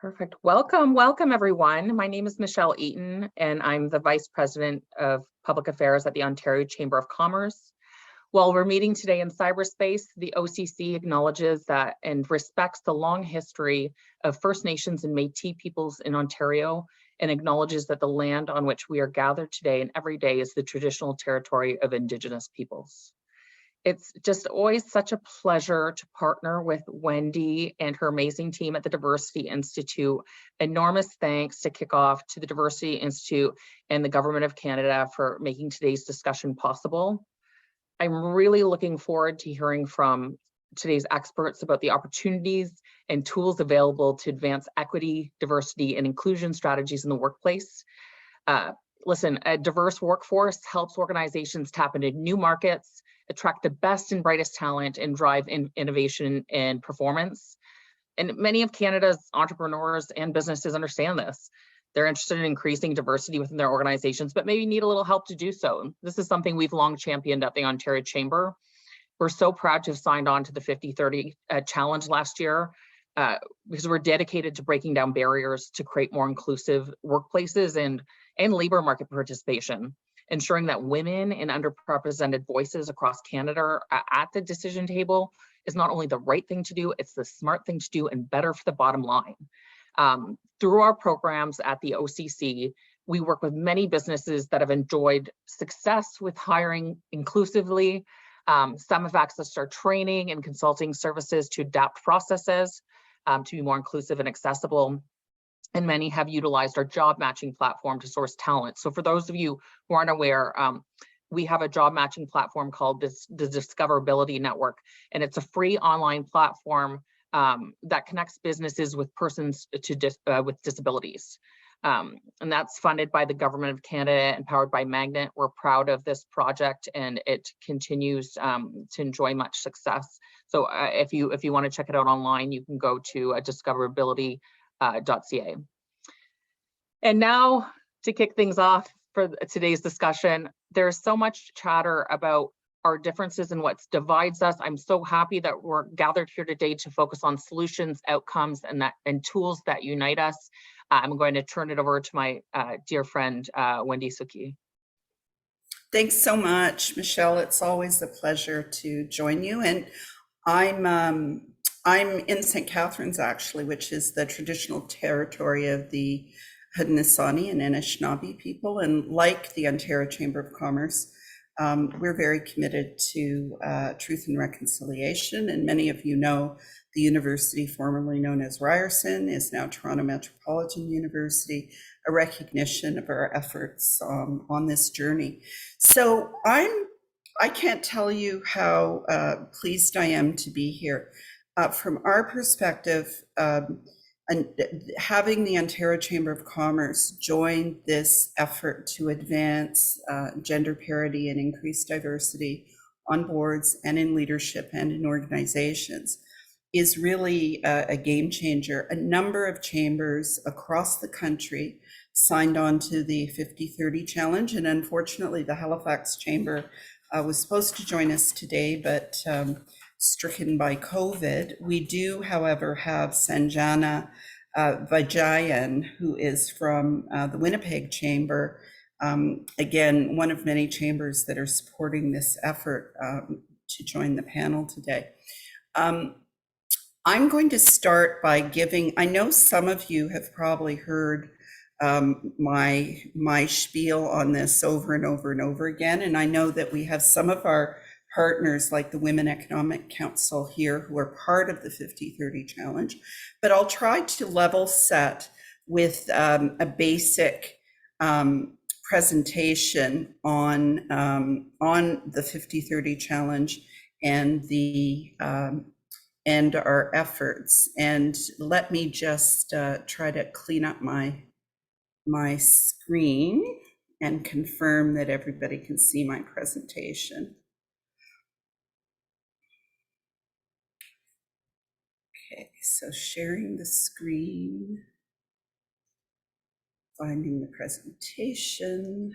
Perfect. Welcome everyone. My name is Michelle Eaton, and I'm the Vice President of Public Affairs at the Ontario Chamber of Commerce. While we're meeting today in cyberspace, the OCC acknowledges that and respects the long history of First Nations and Métis peoples in Ontario, and acknowledges that the land on which we are gathered today and every day is the traditional territory of Indigenous peoples. It's just always such a pleasure to partner with Wendy and her amazing team at the Diversity Institute. Enormous thanks to kick off to the Diversity Institute and the Government of Canada for making today's discussion possible. I'm really looking forward to hearing from today's experts about the opportunities and tools available to advance equity, diversity, and inclusion strategies in the workplace. Listen, a diverse workforce helps organizations tap into new markets, attract the best and brightest talent, and drive innovation and performance. And many of Canada's entrepreneurs and businesses understand this. They're interested in increasing diversity within their organizations, but maybe need a little help to do so. This is something we've long championed at the Ontario Chamber. We're so proud to have signed on to the 50/30 challenge last year because we're dedicated to breaking down barriers to create more inclusive workplaces and labor market participation. Ensuring that women and underrepresented voices across Canada are at the decision table is not only the right thing to do, it's the smart thing to do and better for the bottom line. Through our programs at the OCC, we work with many businesses that have enjoyed success with hiring inclusively. Some have accessed our training and consulting services to adapt processes to be more inclusive and accessible. And many have utilized our job matching platform to source talent. So for those of you who aren't aware, we have a job matching platform called the Discoverability Network, and it's a free online platform that connects businesses with persons with disabilities. And that's funded by the Government of Canada and powered by Magnet. We're proud of this project, and it continues to enjoy much success. So if you want to check it out online, you can go to discoverability.ca. And now to kick things off for today's discussion, there's so much chatter about our differences and what divides us. I'm so happy that we're gathered here today to focus on solutions, outcomes, and tools that unite us. I'm going to turn it over to my dear friend, Wendy Cukier. Thanks so much, Michelle. It's always a pleasure to join you. And I'm in St. Catharines, actually, which is the traditional territory of the Haudenosaunee and Anishinaabe people. And like the Ontario Chamber of Commerce, we're very committed to truth and reconciliation. And many of you know the university formerly known as Ryerson is now Toronto Metropolitan University, a recognition of our efforts on this journey. So I can't tell you how pleased I am to be here. From our perspective, and having the Ontario Chamber of Commerce join this effort to advance gender parity and increase diversity on boards and in leadership and in organizations is really a game changer. A number of chambers across the country signed on to the 50/30 challenge, and unfortunately the Halifax Chamber was supposed to join us today, but stricken by COVID. We do, however, have Sanjana Vijayann, who is from the Winnipeg Chamber, again, one of many chambers that are supporting this effort to join the panel today. I'm going to start by giving, I know some of you have probably heard my spiel on this over and over and over again, and I know that we have some of our partners like the Women Economic Council here who are part of the 50/30 challenge, but I'll try to level set with a basic presentation on the 50/30 challenge and and our efforts. And let me just try to clean up my screen and confirm that everybody can see my presentation. Okay, so sharing the screen, finding the presentation.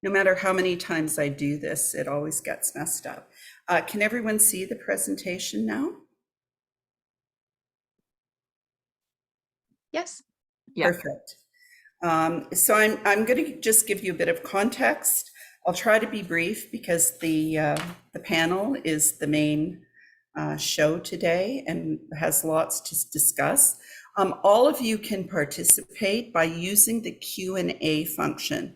No matter how many times I do this, it always gets messed up. Can everyone see the presentation now? Yes. Yeah. Perfect. So I'm going to just give you a bit of context. I'll try to be brief because the panel is the main show today and has lots to discuss. All of you can participate by using the Q&A function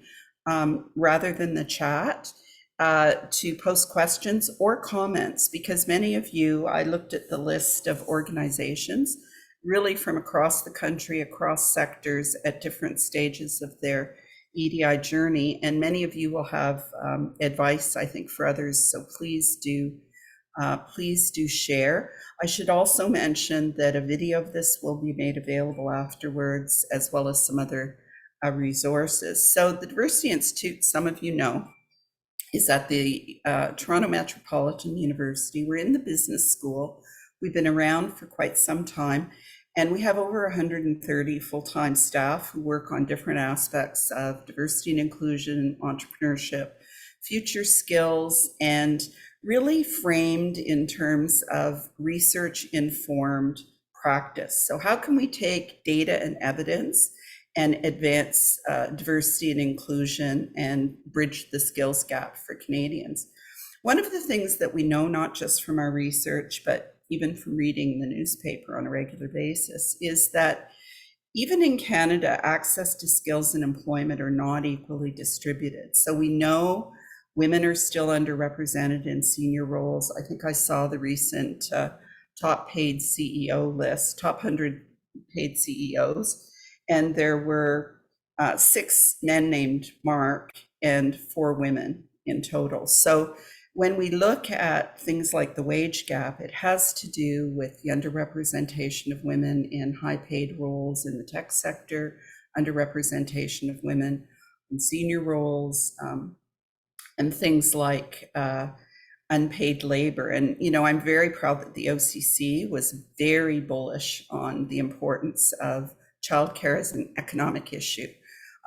rather than the chat to post questions or comments, because many of you, I looked at the list of organizations really from across the country, across sectors at different stages of their EDI journey. And many of you will have advice, I think, for others. So please do share. I should also mention that a video of this will be made available afterwards, as well as some other resources. So the Diversity Institute, some of you know, is at the Toronto Metropolitan University. We're in the business school. We've been around for quite some time, and we have over 130 full-time staff who work on different aspects of diversity and inclusion, entrepreneurship, future skills, and really framed in terms of research-informed practice. So how can we take data and evidence and advance diversity and inclusion and bridge the skills gap for Canadians? One of the things that we know, not just from our research, but even from reading the newspaper on a regular basis, is that even in Canada, access to skills and employment are not equally distributed. So we know women are still underrepresented in senior roles. I think I saw the recent top paid CEO list, top 100 paid CEOs, and there were 6 men named Mark and 4 women in total. So when we look at things like the wage gap, it has to do with the underrepresentation of women in high paid roles in the tech sector, underrepresentation of women in senior roles, and things like unpaid labor. And, you know, I'm very proud that the OCC was very bullish on the importance of childcare as an economic issue,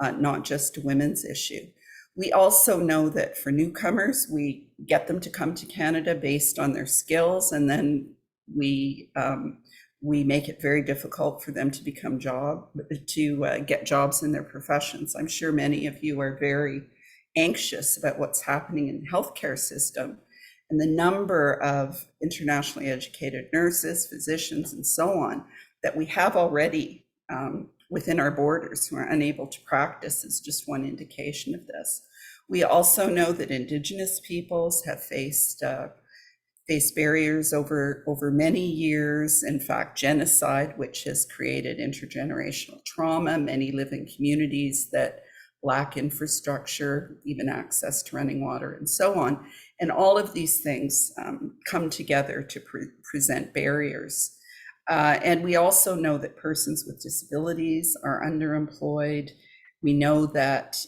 not just a women's issue. We also know that for newcomers, we get them to come to Canada based on their skills, and then we make it very difficult for them to get jobs in their professions. I'm sure many of you are very anxious about what's happening in the healthcare system, and the number of internationally educated nurses, physicians, and so on that we have already within our borders who are unable to practice is just one indication of this. We also know that Indigenous peoples have faced barriers over many years. In fact, genocide, which has created intergenerational trauma. Many live in communities that lack infrastructure, even access to running water, and so on. And all of these things come together to present barriers. And we also know that persons with disabilities are underemployed. We know that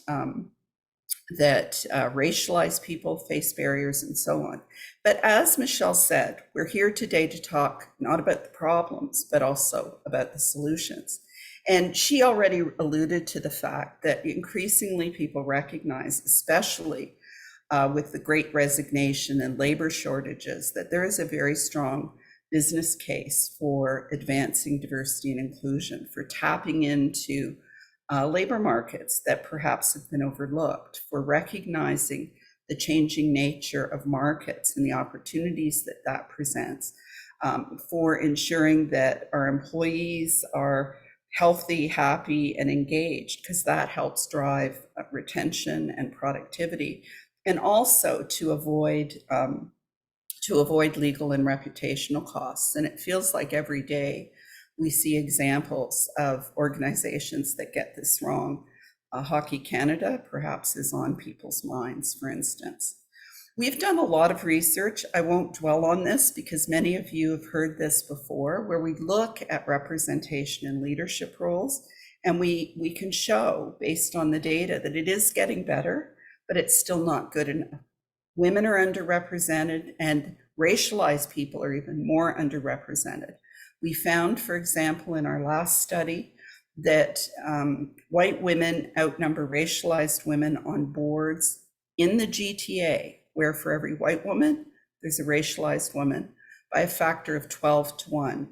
racialized people face barriers and so on. But as Michelle said, we're here today to talk not about the problems, but also about the solutions. And she already alluded to the fact that increasingly people recognize, especially with the Great Resignation and labor shortages, that there is a very strong business case for advancing diversity and inclusion, for tapping into labor markets that perhaps have been overlooked, for recognizing the changing nature of markets and the opportunities that that presents, for ensuring that our employees are healthy, happy, and engaged, because that helps drive retention and productivity, and also to avoid legal and reputational costs. And it feels like every day we see examples of organizations that get this wrong. Hockey Canada perhaps is on people's minds, for instance. We've done a lot of research. I won't dwell on this because many of you have heard this before, where we look at representation in leadership roles, and we can show based on the data that it is getting better, but it's still not good enough. Women are underrepresented, and racialized people are even more underrepresented. We found, for example, in our last study that white women outnumber racialized women on boards in the GTA, where for every white woman, there's a racialized woman, by a factor of 12 to 1.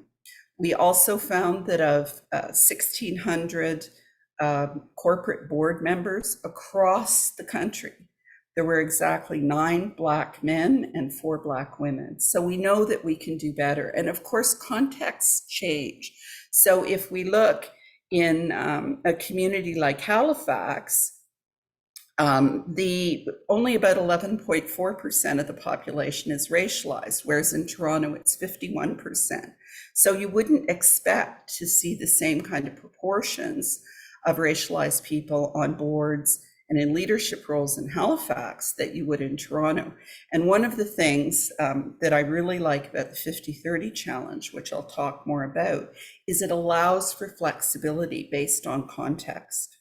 We also found that of 1,600 corporate board members across the country, there were exactly 9 Black men and 4 Black women. So we know that we can do better. And of course, contexts change. So if we look in a community like Halifax, only about 11.4% of the population is racialized, whereas in Toronto it's 51%. So you wouldn't expect to see the same kind of proportions of racialized people on boards and in leadership roles in Halifax that you would in Toronto. And one of the things that I really like about the 50-30 challenge, which I'll talk more about, is it allows for flexibility based on context.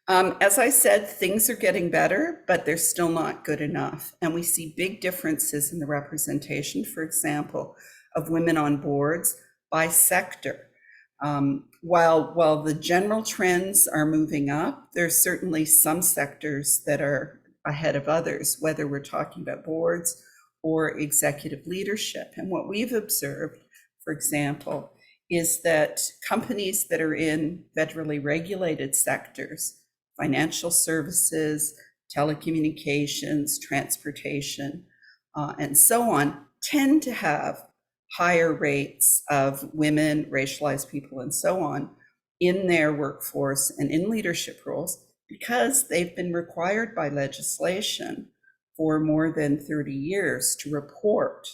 As I said, things are getting better, but they're still not good enough. And we see big differences in the representation, for example, of women on boards by sector. While the general trends are moving up, there's certainly some sectors that are ahead of others, whether we're talking about boards or executive leadership. And what we've observed, for example, is that companies that are in federally regulated sectors, financial services, telecommunications, transportation, and so on, tend to have higher rates of women, racialized people, and so on in their workforce and in leadership roles because they've been required by legislation for more than 30 years to report.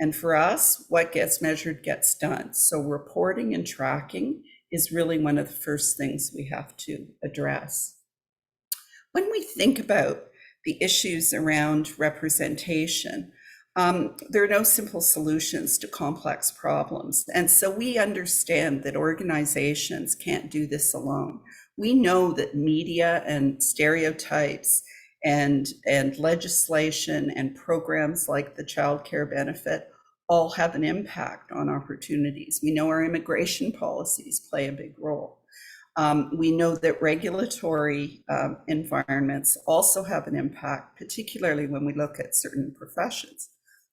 And for us, what gets measured gets done. So reporting and tracking is really one of the first things we have to address. When we think about the issues around representation, there are no simple solutions to complex problems. And so we understand that organizations can't do this alone. We know that media and stereotypes and legislation and programs like the child care benefit all have an impact on opportunities. We know our immigration policies play a big role. We know that regulatory environments also have an impact, particularly when we look at certain professions.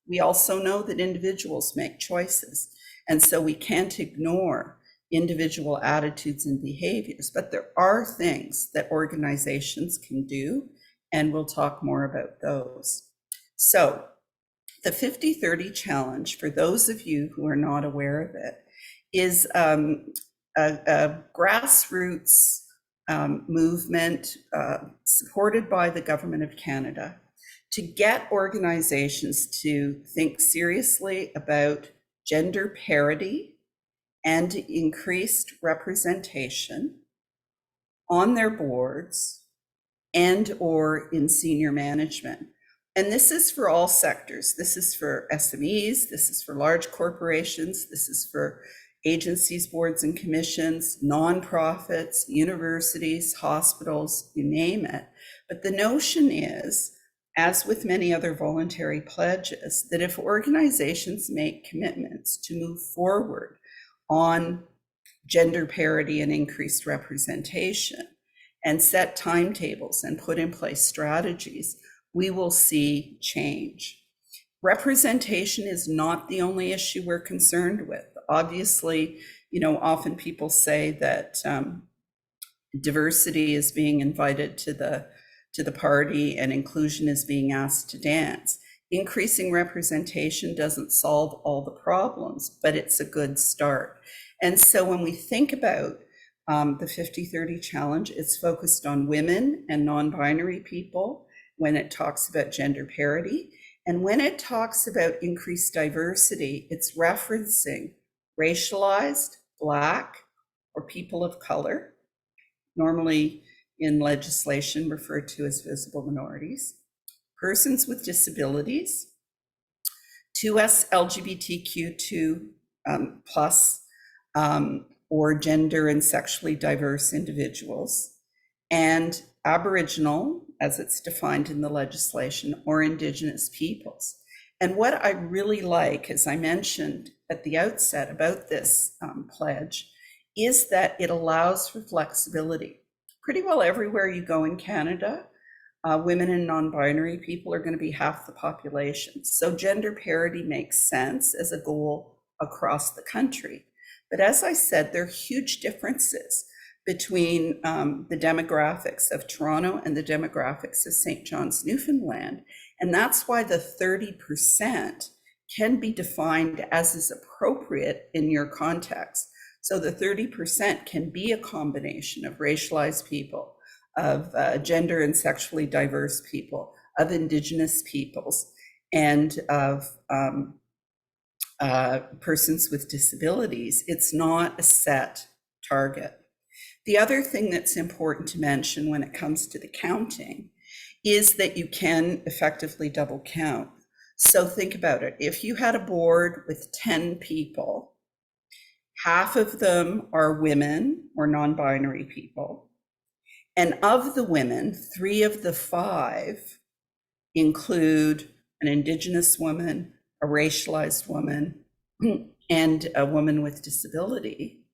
We also know that individuals make choices, and so we can't ignore individual attitudes and behaviors, but there are things that organizations can do, and we'll talk more about those. So the 50-30 challenge, for those of you who are not aware of it, is a grassroots movement supported by the Government of Canada to get organizations to think seriously about gender parity and increased representation on their boards and or in senior management. And this is for all sectors. This is for SMEs, this is for large corporations, this is for agencies, boards and commissions, nonprofits, universities, hospitals, you name it. But the notion is, as with many other voluntary pledges, that if organizations make commitments to move forward on gender parity and increased representation and set timetables and put in place strategies, we will see change. Representation is not the only issue we're concerned with. Obviously, often people say that diversity is being invited to the party and inclusion is being asked to dance. Increasing representation doesn't solve all the problems, but it's a good start. And so when we think about the 50-30 challenge, it's focused on women and non-binary people when it talks about gender parity. And when it talks about increased diversity, it's referencing racialized, Black, or people of color, normally in legislation referred to as visible minorities, persons with disabilities, 2S LGBTQ2 plus or gender and sexually diverse individuals, and Aboriginal, as it's defined in the legislation, or Indigenous peoples. And what I really like, as I mentioned at the outset about this pledge, is that it allows for flexibility. Pretty well everywhere you go in Canada, women and non-binary people are going to be half the population. So gender parity makes sense as a goal across the country. But as I said, there are huge differences between the demographics of Toronto and the demographics of St. John's, Newfoundland. And that's why the 30% can be defined as is appropriate in your context. So the 30% can be a combination of racialized people, of gender and sexually diverse people, of Indigenous peoples, and of persons with disabilities. It's not a set target. The other thing that's important to mention when it comes to the counting is that you can effectively double count. So think about it. If you had a board with 10 people, half of them are women or non-binary people. And of the women, 3 of the 5 include an Indigenous woman, a racialized woman, and a woman with disability.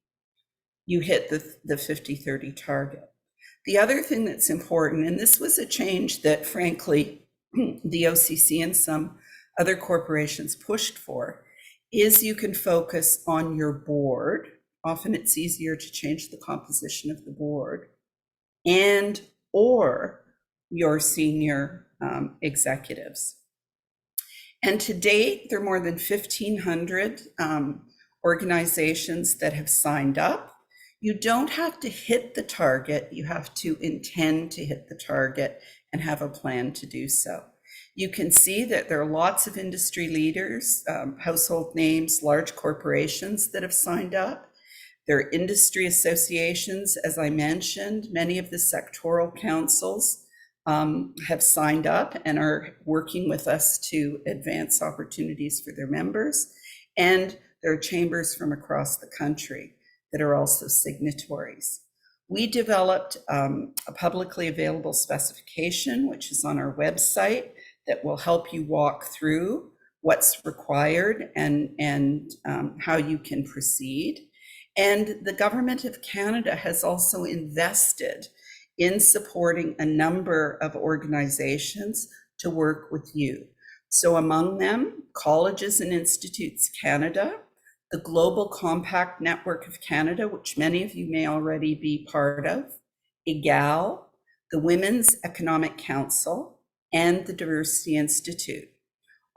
You hit the 50-30 target. The other thing that's important, and this was a change that frankly, the OCC and some other corporations pushed for, is you can focus on your board. Often it's easier to change the composition of the board, and or your senior executives. And to date, there are more than 1,500 organizations that have signed up. You don't have to hit the target, you have to intend to hit the target and have a plan to do so. You can see that there are lots of industry leaders, household names, large corporations that have signed up. There are industry associations, as I mentioned. Many of the sectoral councils have signed up and are working with us to advance opportunities for their members. And there are chambers from across the country that are also signatories. We developed a publicly available specification, which is on our website, that will help you walk through what's required and how you can proceed. And the Government of Canada has also invested in supporting a number of organizations to work with you. So among them, Colleges and Institutes Canada, the Global Compact Network of Canada, which many of you may already be part of, EGAL, the Women's Economic Council, and the Diversity Institute.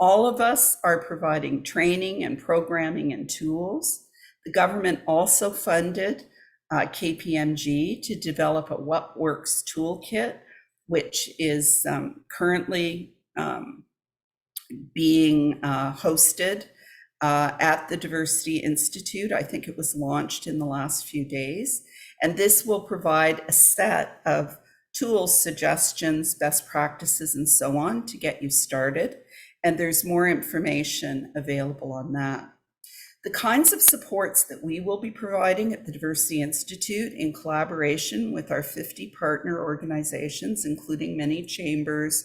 All of us are providing training and programming and tools. The government also funded KPMG to develop a What Works toolkit, which is currently being hosted at the Diversity Institute. I think it was launched in the last few days. And this will provide a set of tools, suggestions, best practices, and so on to get you started. And there's more information available on that. The kinds of supports that we will be providing at the Diversity Institute in collaboration with our 50 partner organizations, including many chambers,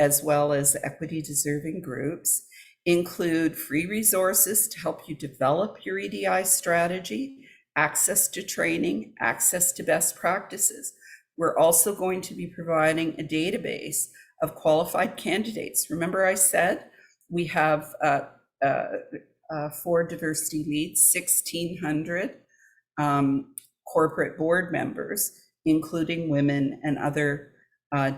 as well as equity deserving groups, include free resources to help you develop your EDI strategy, access to training, access to best practices. We're also going to be providing a database of qualified candidates. Remember I said we have 4 diversity leads, 1,600 corporate board members, including women and other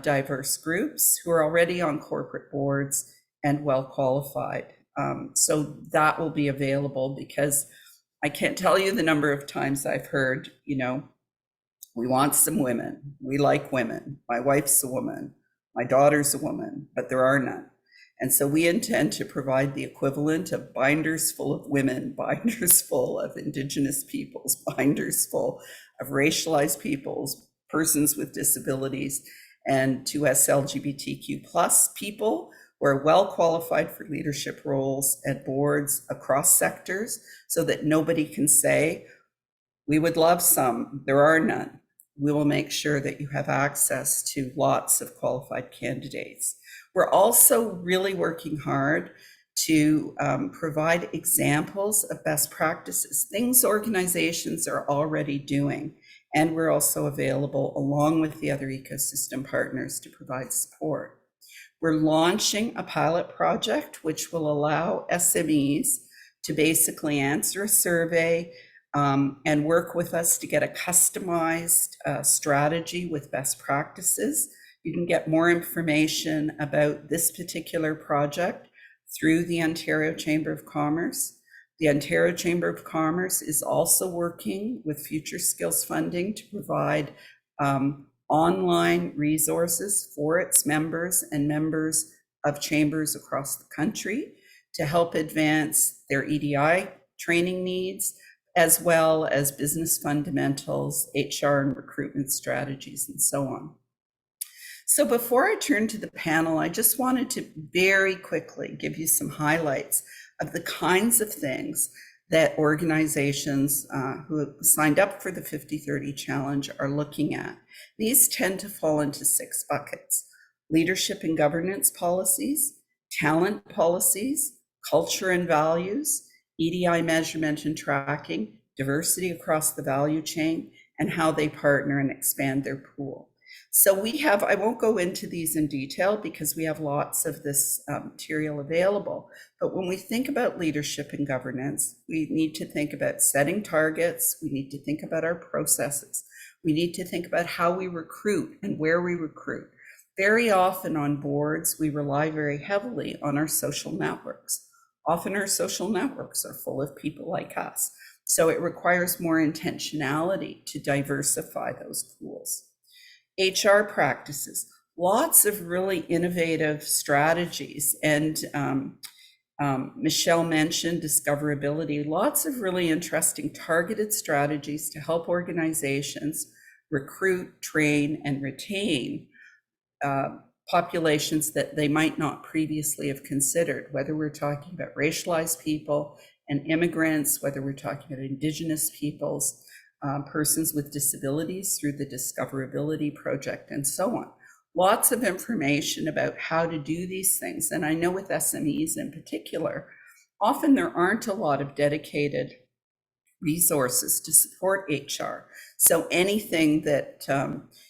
diverse groups who are already on corporate boards and well qualified. So that will be available, because I can't tell you the number of times I've heard, you know, we want some women, we like women, my wife's a woman, my daughter's a woman, but there are none. And so we intend to provide the equivalent of binders full of women, binders full of Indigenous peoples, binders full of racialized peoples, persons with disabilities, and to us LGBTQ plus people who are well qualified for leadership roles at boards across sectors, so that nobody can say, we would love some, there are none. We will make sure that you have access to lots of qualified candidates. We're also really working hard to provide examples of best practices, things organizations are already doing. And we're also available along with the other ecosystem partners to provide support. We're launching a pilot project which will allow SMEs to basically answer a survey and work with us to get a customized strategy with best practices. You can get more information about this particular project through the Ontario Chamber of Commerce. The Ontario Chamber of Commerce is also working with Future Skills Funding to provide online resources for its members and members of chambers across the country to help advance their EDI training needs, as well as business fundamentals, HR and recruitment strategies, and so on. So before I turn to the panel, I just wanted to very quickly give you some highlights of the kinds of things that organizations who have signed up for the 50/30 Challenge are looking at. These tend to fall into 6 buckets: leadership and governance policies, talent policies, culture and values, EDI measurement and tracking, diversity across the value chain, and how they partner and expand their pool. So we have, I won't go into these in detail because we have lots of this material available, but when we think about leadership and governance, we need to think about setting targets, we need to think about our processes, we need to think about how we recruit and where we recruit. Very often on boards, we rely very heavily on our social networks. Often our social networks are full of people like us, so it requires more intentionality to diversify those pools. HR practices, lots of really innovative strategies, and Michelle mentioned discoverability, lots of really interesting targeted strategies to help organizations recruit, train, and retain populations that they might not previously have considered, whether we're talking about racialized people and immigrants, whether we're talking about Indigenous peoples, persons with disabilities through the Discoverability Project, and so on. Lots of information about how to do these things. And I know with SMEs in particular, often there aren't a lot of dedicated resources to support HR. So anything that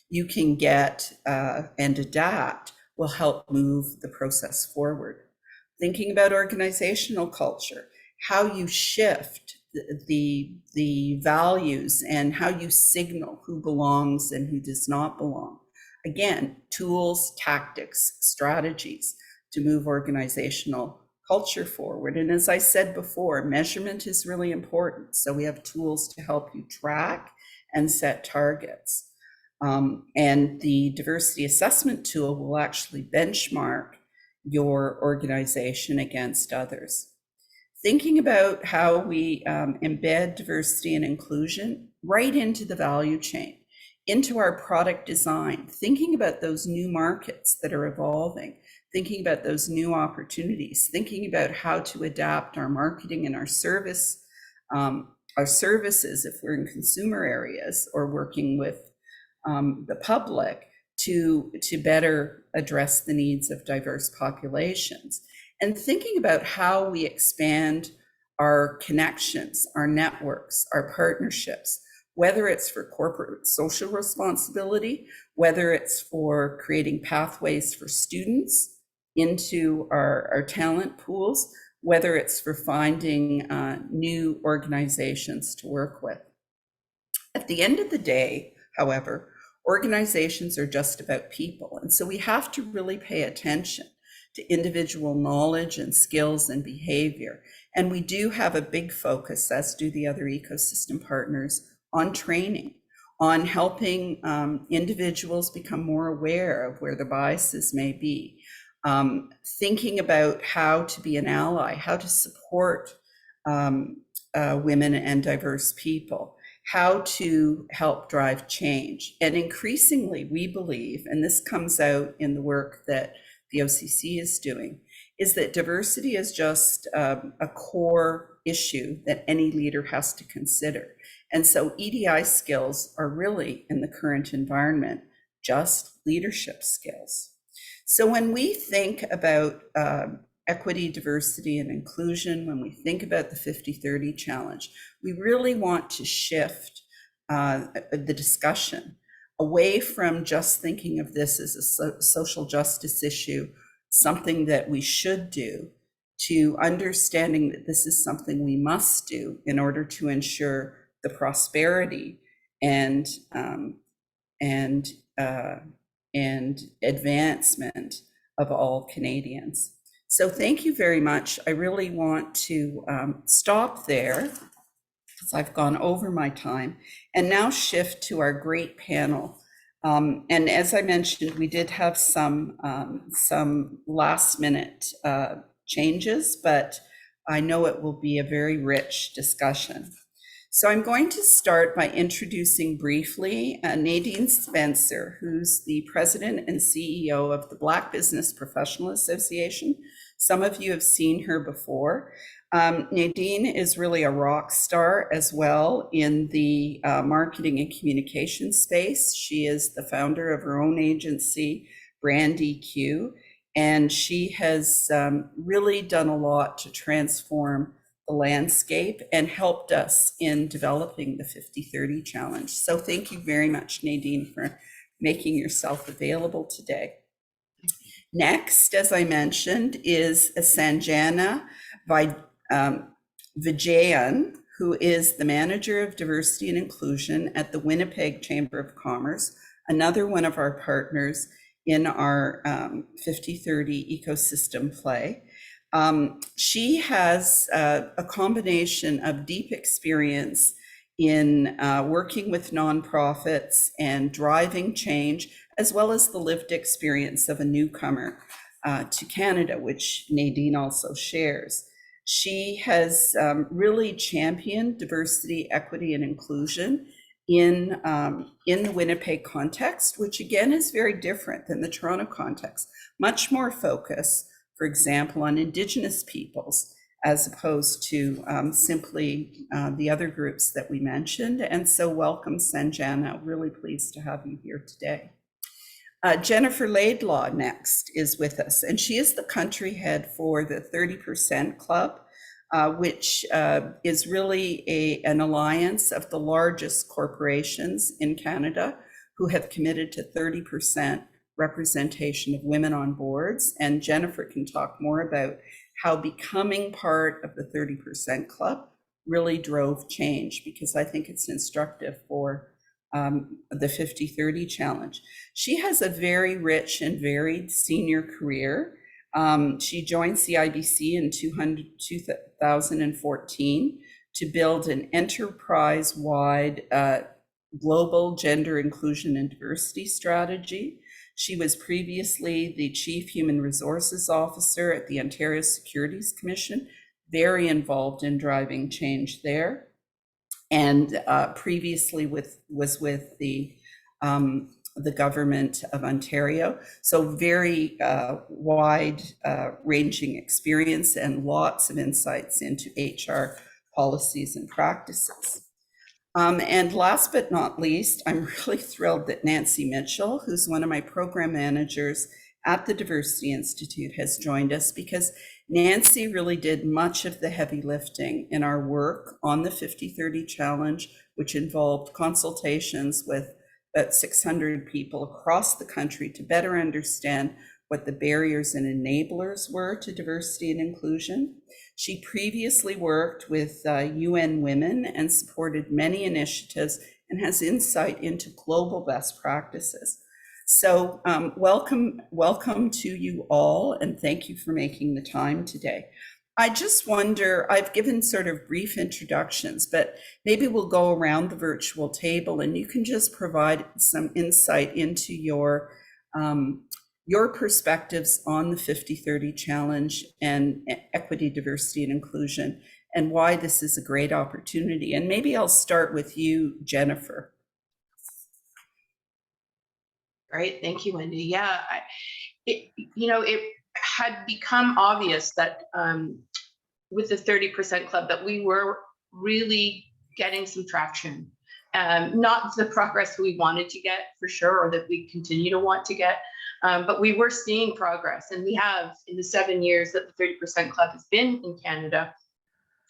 you can get and adapt will help move the process forward. Thinking about organizational culture, how you shift the values and how you signal who belongs and who does not belong. Again, tools, tactics, strategies to move organizational culture forward. And as I said before, measurement is really important. So we have tools to help you track and set targets. And the diversity assessment tool will actually benchmark your organization against others. Thinking about how we embed diversity and inclusion right into the value chain, into our product design, thinking about those new markets that are evolving, thinking about those new opportunities, thinking about how to adapt our marketing and our services if we're in consumer areas or working with the public to better address the needs of diverse populations. And thinking about how we expand our connections, our networks, our partnerships, whether it's for corporate social responsibility, whether it's for creating pathways for students into our talent pools, whether it's for finding new organizations to work with. At the end of the day, however, organizations are just about people. And so we have to really pay attention to individual knowledge and skills and behavior. And we do have a big focus, as do the other ecosystem partners, on training, on helping individuals become more aware of where the biases may be, thinking about how to be an ally, how to support women and diverse people, how to help drive change. And increasingly, we believe, and this comes out in the work that the OCC is doing, is that diversity is just a core issue that any leader has to consider. And so EDI skills are really, in the current environment, just leadership skills. So when we think about equity, diversity, and inclusion, when we think about the 50/30 challenge, we really want to shift the discussion away from just thinking of this as a social justice issue, something that we should do, to understanding that this is something we must do in order to ensure the prosperity and advancement of all Canadians. So thank you very much. I really want to stop there because I've gone over my time, and now shift to our great panel. And as I mentioned, we did have some last minute changes, but I know it will be a very rich discussion. So I'm going to start by introducing briefly Nadine Spencer, who's the president and CEO of the Black Business Professional Association. Some of you have seen her before. Nadine is really a rock star as well in the marketing and communication space. She is the founder of her own agency, Brand EQ, and she has really done a lot to transform the landscape and helped us in developing the 50/30 challenge. So thank you very much, Nadine, for making yourself available today. Next, as I mentioned, is Sanjana Vijayann, who is the Manager of Diversity and Inclusion at the Winnipeg Chamber of Commerce, another one of our partners in our 50/30 ecosystem play. She has a combination of deep experience in working with nonprofits and driving change, as well as the lived experience of a newcomer to Canada, which Nadine also shares. She has really championed diversity, equity, and inclusion in the Winnipeg context, which again is very different than the Toronto context, much more focus, for example, on Indigenous peoples, as opposed to simply the other groups that we mentioned. And so welcome, Sanjana. Really pleased to have you here today. Jennifer Laidlaw next is with us, and she is the country head for the 30% Club, which is really an alliance of the largest corporations in Canada who have committed to 30% representation of women on boards. And Jennifer can talk more about how becoming part of the 30% Club really drove change, because I think it's instructive for the 50/30 challenge. She has a very rich and varied senior career. She joined CIBC in 2014 to build an enterprise-wide global gender inclusion and diversity strategy. She was previously the Chief Human Resources Officer at the Ontario Securities Commission, very involved in driving change there, and previously was with the government of Ontario. So very wide-ranging experience and lots of insights into HR policies and practices. And last but not least, I'm really thrilled that Nancy Mitchell, who's one of my program managers at the Diversity Institute, has joined us, because Nancy really did much of the heavy lifting in our work on the 50/30 challenge, which involved consultations with about 600 people across the country to better understand what the barriers and enablers were to diversity and inclusion. She previously worked with UN Women and supported many initiatives and has insight into global best practices. So welcome to you all, and thank you for making the time today. I just wonder, I've given sort of brief introductions, but maybe we'll go around the virtual table and you can just provide some insight into your perspectives on the 50/30 challenge and equity, diversity, and inclusion, and why this is a great opportunity. And maybe I'll start with you, Jennifer. Great, thank you, Wendy. Yeah, it had become obvious that with the 30% Club that we were really getting some traction. Not the progress we wanted to get, for sure, or that we continue to want to get, but we were seeing progress. And we have, in the 7 years that the 30% Club has been in Canada,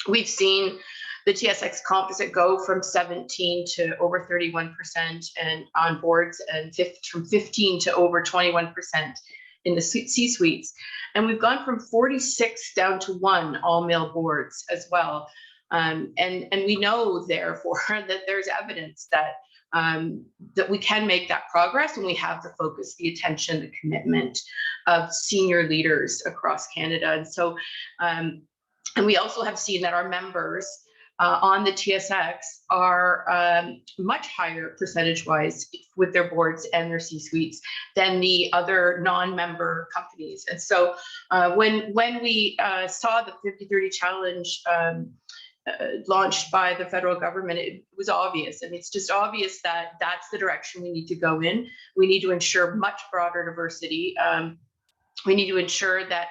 we've seen the TSX composite go from 17 to over 31% and on boards, and from 15 to over 21%. in the C-suites. And we've gone from 46 down to 1 all-male boards as well. And we know, therefore, that there's evidence that that we can make that progress when we have the focus, the attention, the commitment of senior leaders across Canada. And so, and we also have seen that our members on the TSX are much higher percentage-wise with their boards and their C-suites than the other non-member companies. And so when we saw the 50-30 challenge launched by the federal government, it was obvious. And it's just obvious that that's the direction we need to go in. We need to ensure much broader diversity. We need to ensure that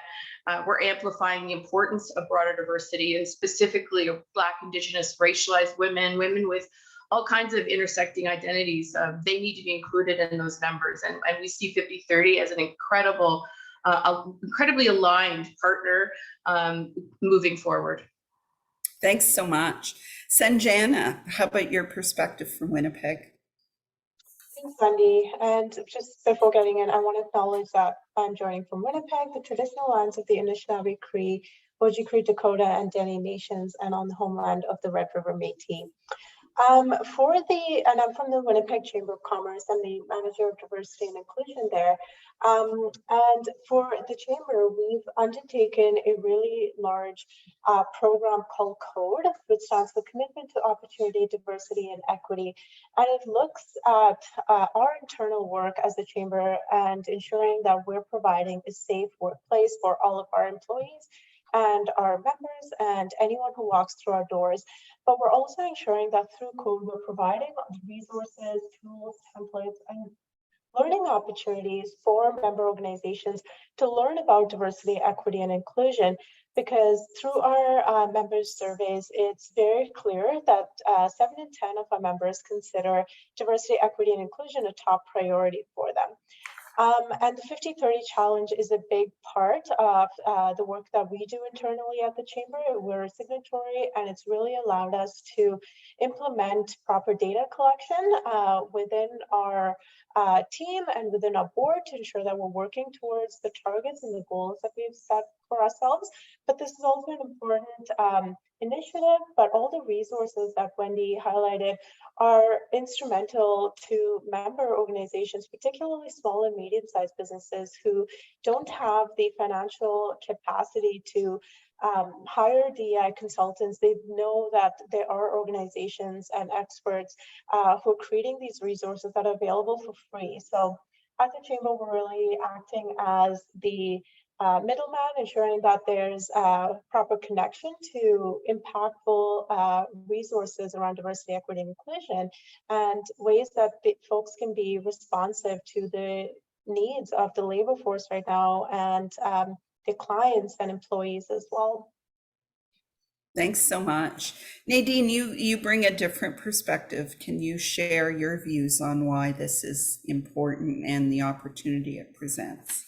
we're amplifying the importance of broader diversity, and specifically of Black, Indigenous, racialized women, women with all kinds of intersecting identities. They need to be included in those numbers. And we see 50-30 as an incredibly aligned partner moving forward. Thanks so much. Sanjana, how about your perspective from Winnipeg? Thanks, Wendy. And just before getting in, I want to acknowledge that I'm joining from Winnipeg, the traditional lands of the Anishinaabe, Cree, Oji-Cree, Dakota, and Dene nations, and on the homeland of the Red River Métis. And I'm from the Winnipeg Chamber of Commerce. I'm the manager of diversity and inclusion there. And for the Chamber, we've undertaken a really large program called CODE, which stands for Commitment to Opportunity, Diversity, and Equity. And it looks at our internal work as the Chamber and ensuring that we're providing a safe workplace for all of our employees and our members and anyone who walks through our doors. But we're also ensuring that through CODE, we're providing resources, tools, templates, and learning opportunities for member organizations to learn about diversity, equity, and inclusion. Because through our members' surveys, it's very clear that 7 in 10 of our members consider diversity, equity, and inclusion a top priority for them. And the 50-30 challenge is a big part of the work that we do internally at the Chamber. We're a signatory, and it's really allowed us to implement proper data collection within our team and within our board to ensure that we're working towards the targets and the goals that we've set for ourselves. But this is also an important initiative, but all the resources that Wendy highlighted are instrumental to member organizations, particularly small and medium-sized businesses who don't have the financial capacity to hire DEI consultants. They know that there are organizations and experts who are creating these resources that are available for free. So at the Chamber, we're really acting as the middleman, ensuring that there's proper connection to impactful resources around diversity, equity, and inclusion, and ways that folks can be responsive to the needs of the labor force right now and the clients and employees as well. Thanks so much. Nadine, you bring a different perspective. Can you share your views on why this is important and the opportunity it presents?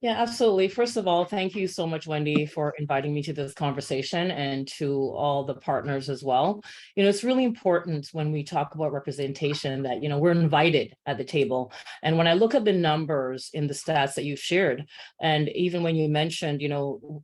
Yeah, absolutely. First of all, thank you so much, Wendy, for inviting me to this conversation, and to all the partners as well. It's really important when we talk about representation that, we're invited at the table. And when I look at the numbers in the stats that you've shared, and even when you mentioned,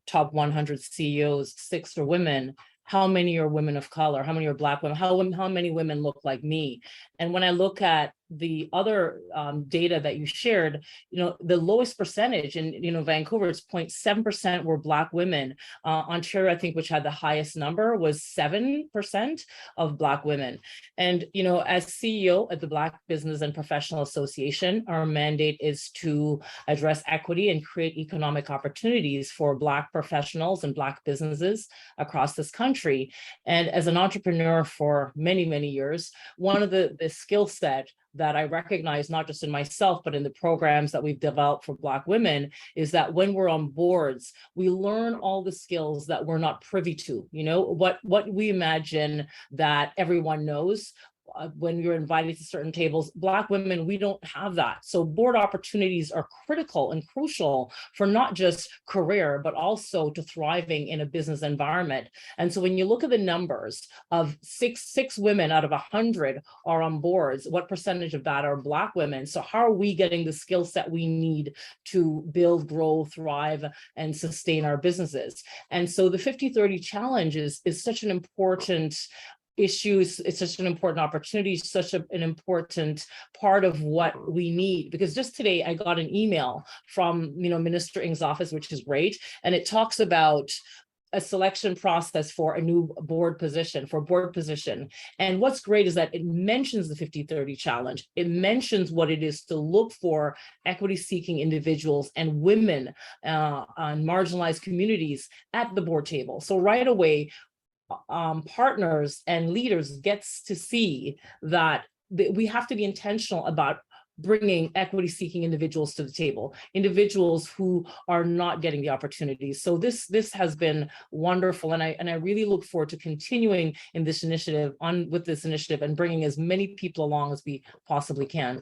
top 100 CEOs, 6 are women, how many are women of color? How many are Black women? How many women look like me? And when I look at the other data that you shared, the lowest percentage in, Vancouver, it's 0.7% were Black women. Ontario, I think, which had the highest number, was 7% of Black women. And, as CEO at the Black Business and Professional Association, our mandate is to address equity and create economic opportunities for Black professionals and Black businesses across this country. And as an entrepreneur for many, many years, one of the skill set that I recognize, not just in myself, but in the programs that we've developed for Black women, is that when we're on boards, we learn all the skills that we're not privy to. What we imagine that everyone knows, when you're invited to certain tables, Black women, we don't have that. So board opportunities are critical and crucial for not just career, but also to thriving in a business environment. And so when you look at the numbers of six women out of 100 are on boards, what percentage of that are Black women? So how are we getting the skill set we need to build, grow, thrive, and sustain our businesses? And so the 50-30 challenge is such an important issue. It's such an important opportunity, such an important part of what we need. Because just today I got an email from Minister Ng's office, which is great, and it talks about a selection process for a new board position. And what's great is that it mentions the 50-30 challenge. It mentions what it is to look for equity-seeking individuals and women on marginalized communities at the board table. So right away, partners and leaders gets to see that we have to be intentional about bringing equity-seeking individuals to the table, individuals who are not getting the opportunities. So this has been wonderful, and I really look forward to continuing in this initiative with this initiative and bringing as many people along as we possibly can.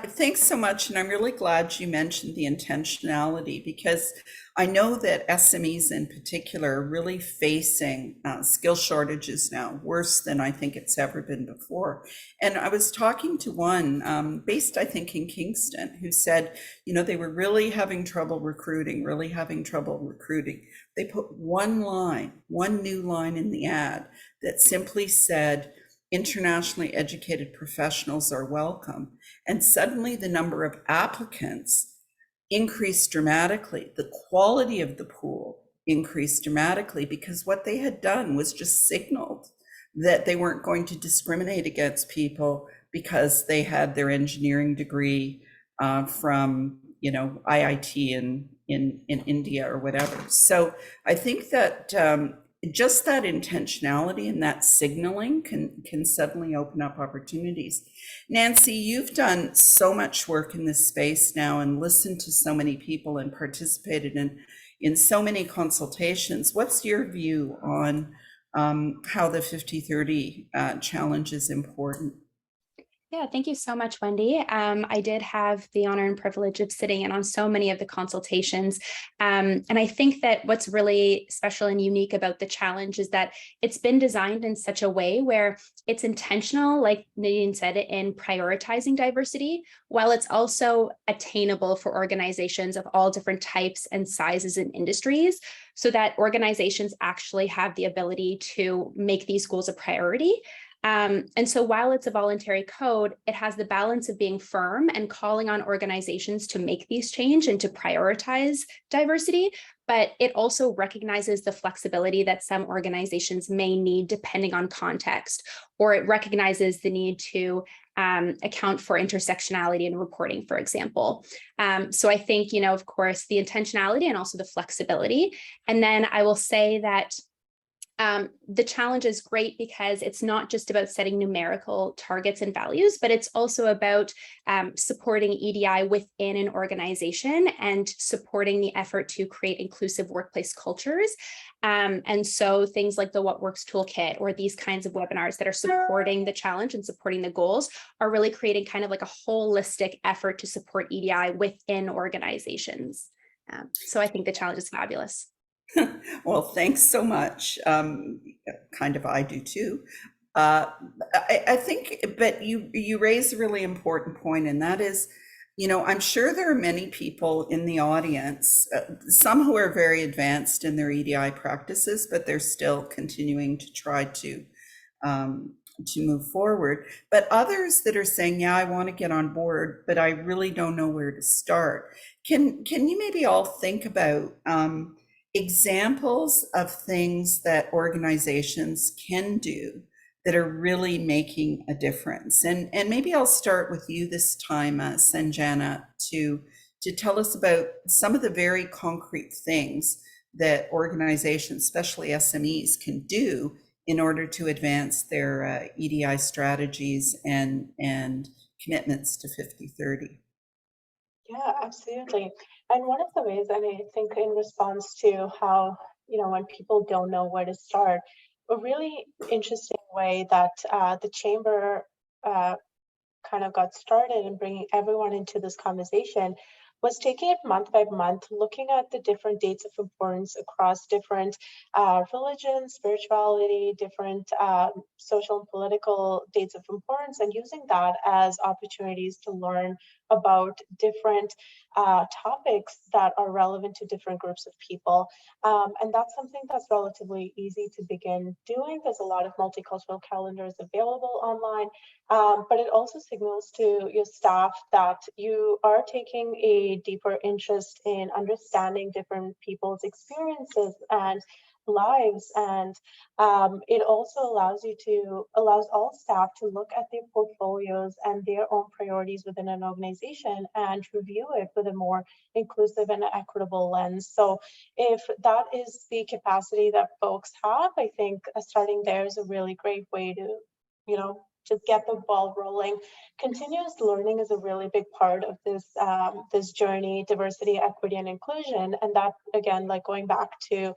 Thanks so much, and I'm really glad you mentioned the intentionality, because I know that SMEs in particular are really facing skill shortages now, worse than I think it's ever been before. And I was talking to one based, I think, in Kingston, who said, they were really having trouble recruiting. They put one new line in the ad that simply said, internationally educated professionals are welcome. And suddenly the number of applicants increased dramatically. The quality of the pool increased dramatically, because what they had done was just signaled that they weren't going to discriminate against people because they had their engineering degree from IIT in India or whatever. So I think that just that intentionality and that signaling can suddenly open up opportunities. Nancy, you've done so much work in this space now and listened to so many people and participated in so many consultations. What's your view on how the 50-30 challenge is important? Yeah, thank you so much, Wendy. I did have the honor and privilege of sitting in on so many of the consultations. And I think that what's really special and unique about the challenge is that it's been designed in such a way where it's intentional, like Nadine said, in prioritizing diversity, while it's also attainable for organizations of all different types and sizes and industries, so that organizations actually have the ability to make these goals a priority. And so while it's a voluntary code, it has the balance of being firm and calling on organizations to make these change and to prioritize diversity, but it also recognizes the flexibility that some organizations may need depending on context, or it recognizes the need to account for intersectionality in reporting, for example. So I think, of course, the intentionality and also the flexibility. And then I will say that the challenge is great because it's not just about setting numerical targets and values, but it's also about supporting EDI within an organization and supporting the effort to create inclusive workplace cultures. And so things like the What Works Toolkit or these kinds of webinars that are supporting the challenge and supporting the goals are really creating kind of like a holistic effort to support EDI within organizations. So I think the challenge is fabulous. Well, thanks so much. Kind of, I do too. I think, but you raise a really important point, and that is, I'm sure there are many people in the audience, some who are very advanced in their EDI practices, but they're still continuing to try to move forward. But others that are saying, yeah, I want to get on board, but I really don't know where to start. Can you maybe all think about examples of things that organizations can do that are really making a difference? And maybe I'll start with you this time, Sanjana, to tell us about some of the very concrete things that organizations, especially SMEs, can do in order to advance their EDI strategies and commitments to 50-30. Yeah, absolutely. And one of the ways, and I think in response to how, when people don't know where to start, a really interesting way that the chamber kind of got started and bringing everyone into this conversation was taking it month by month, looking at the different dates of importance across different religions, spirituality, different social and political dates of importance, and using that as opportunities to learn about different topics that are relevant to different groups of people. And that's something that's relatively easy to begin doing. There's a lot of multicultural calendars available online, but it also signals to your staff that you are taking a deeper interest in understanding different people's experiences and lives, and it also allows all staff to look at their portfolios and their own priorities within an organization and review it with a more inclusive and equitable lens. So if that is the capacity that folks have, I think starting there is a really great way to, just get the ball rolling. Continuous learning is a really big part of this this journey, diversity, equity, and inclusion. And that, again, like going back to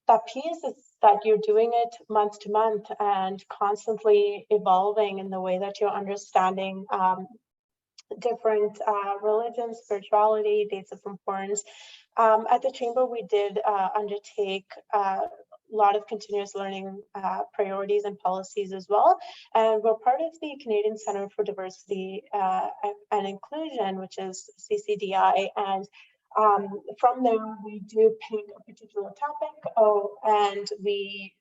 that piece, is that you're doing it month to month and constantly evolving in the way that you're understanding different religions, spirituality, dates of importance. At the Chamber, we did undertake a lot of continuous learning priorities and policies as well. And we're part of the Canadian Centre for Diversity and Inclusion, which is CCDI. And from there, we do pick a particular topic, and we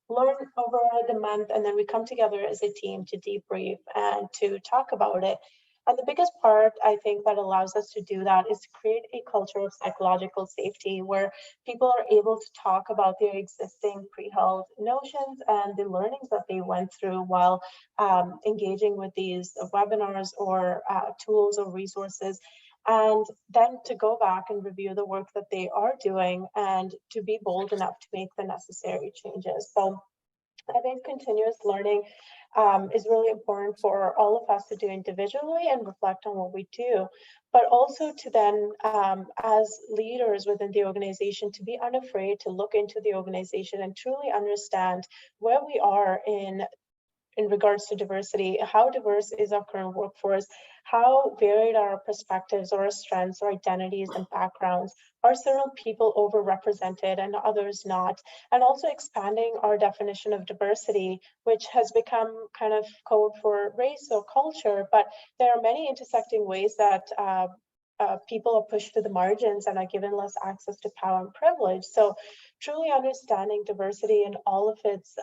learn over the month, and then we come together as a team to debrief and to talk about it. And the biggest part, I think, that allows us to do that is to create a culture of psychological safety where people are able to talk about their existing pre-held notions and the learnings that they went through while engaging with these webinars or tools or resources. And then to go back and review the work that they are doing and to be bold enough to make the necessary changes. So I think continuous learning is really important for all of us to do individually and reflect on what we do, but also to then, as leaders within the organization, to be unafraid to look into the organization and truly understand where we are in regards to diversity, how diverse is our current workforce, how varied are our perspectives or our strengths or identities and backgrounds, are certain people overrepresented and others not, and also expanding our definition of diversity, which has become kind of code for race or culture, but there are many intersecting ways that people are pushed to the margins and are given less access to power and privilege. So truly understanding diversity in all of its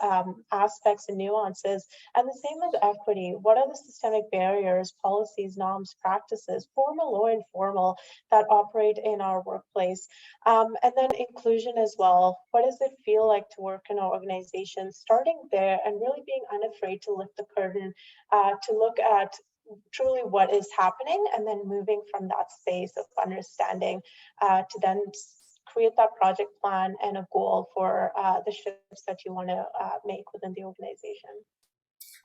aspects and nuances, and the same with equity. What are the systemic barriers, policies, norms, practices, formal or informal, that operate in our workplace? And then inclusion as well. What does it feel like to work in our organization? Starting there and really being unafraid to lift the curtain, to look at truly what is happening, and then moving from that space of understanding to then create that project plan and a goal for the shifts that you want to make within the organization.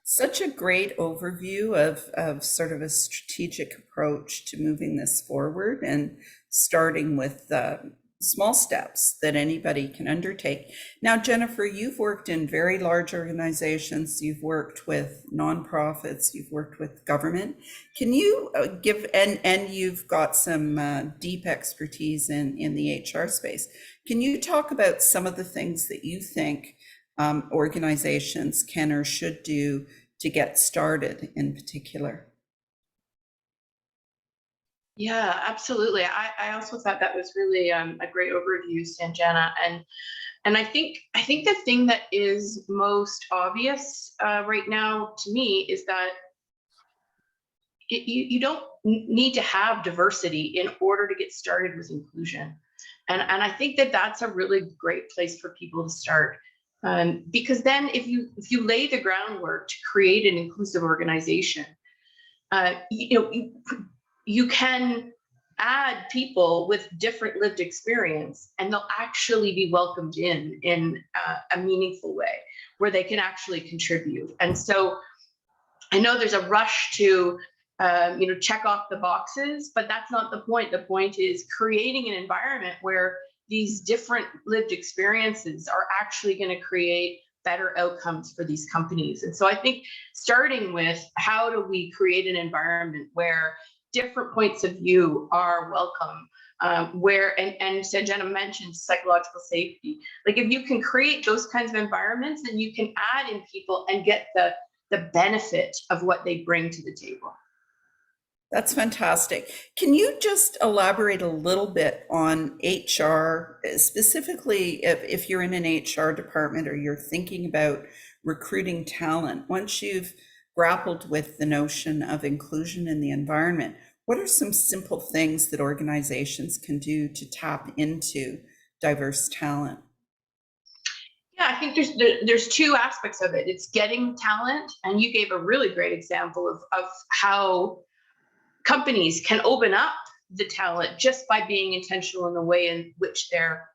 Such a great overview of sort of a strategic approach to moving this forward, and starting with small steps that anybody can undertake. Now, Jennifer, you've worked in very large organizations, you've worked with nonprofits, you've worked with government. Can you give, and you've got some deep expertise in the HR space. Can you talk about some of the things that you think organizations can or should do to get started in particular? Yeah, absolutely. I also thought that was really a great overview, Sanjana. And I think the thing that is most obvious right now to me is that you don't need to have diversity in order to get started with inclusion. And I think that that's a really great place for people to start. Because then if you lay the groundwork to create an inclusive organization, you can add people with different lived experience, and they'll actually be welcomed in a meaningful way where they can actually contribute. And so I know there's a rush to check off the boxes, but that's not the point. The point is creating an environment where these different lived experiences are actually going to create better outcomes for these companies. And so I think starting with how do we create an environment where different points of view are welcome, where, and Sanjana mentioned psychological safety. Like if you can create those kinds of environments, then you can add in people and get the benefit of what they bring to the table. That's fantastic. Can you just elaborate a little bit on HR, specifically if you're in an HR department or you're thinking about recruiting talent? Once you've grappled with the notion of inclusion in the environment, what are some simple things that organizations can do to tap into diverse talent? Yeah, I think there's two aspects of it. It's getting talent, and you gave a really great example of how companies can open up the talent just by being intentional in the way in which they're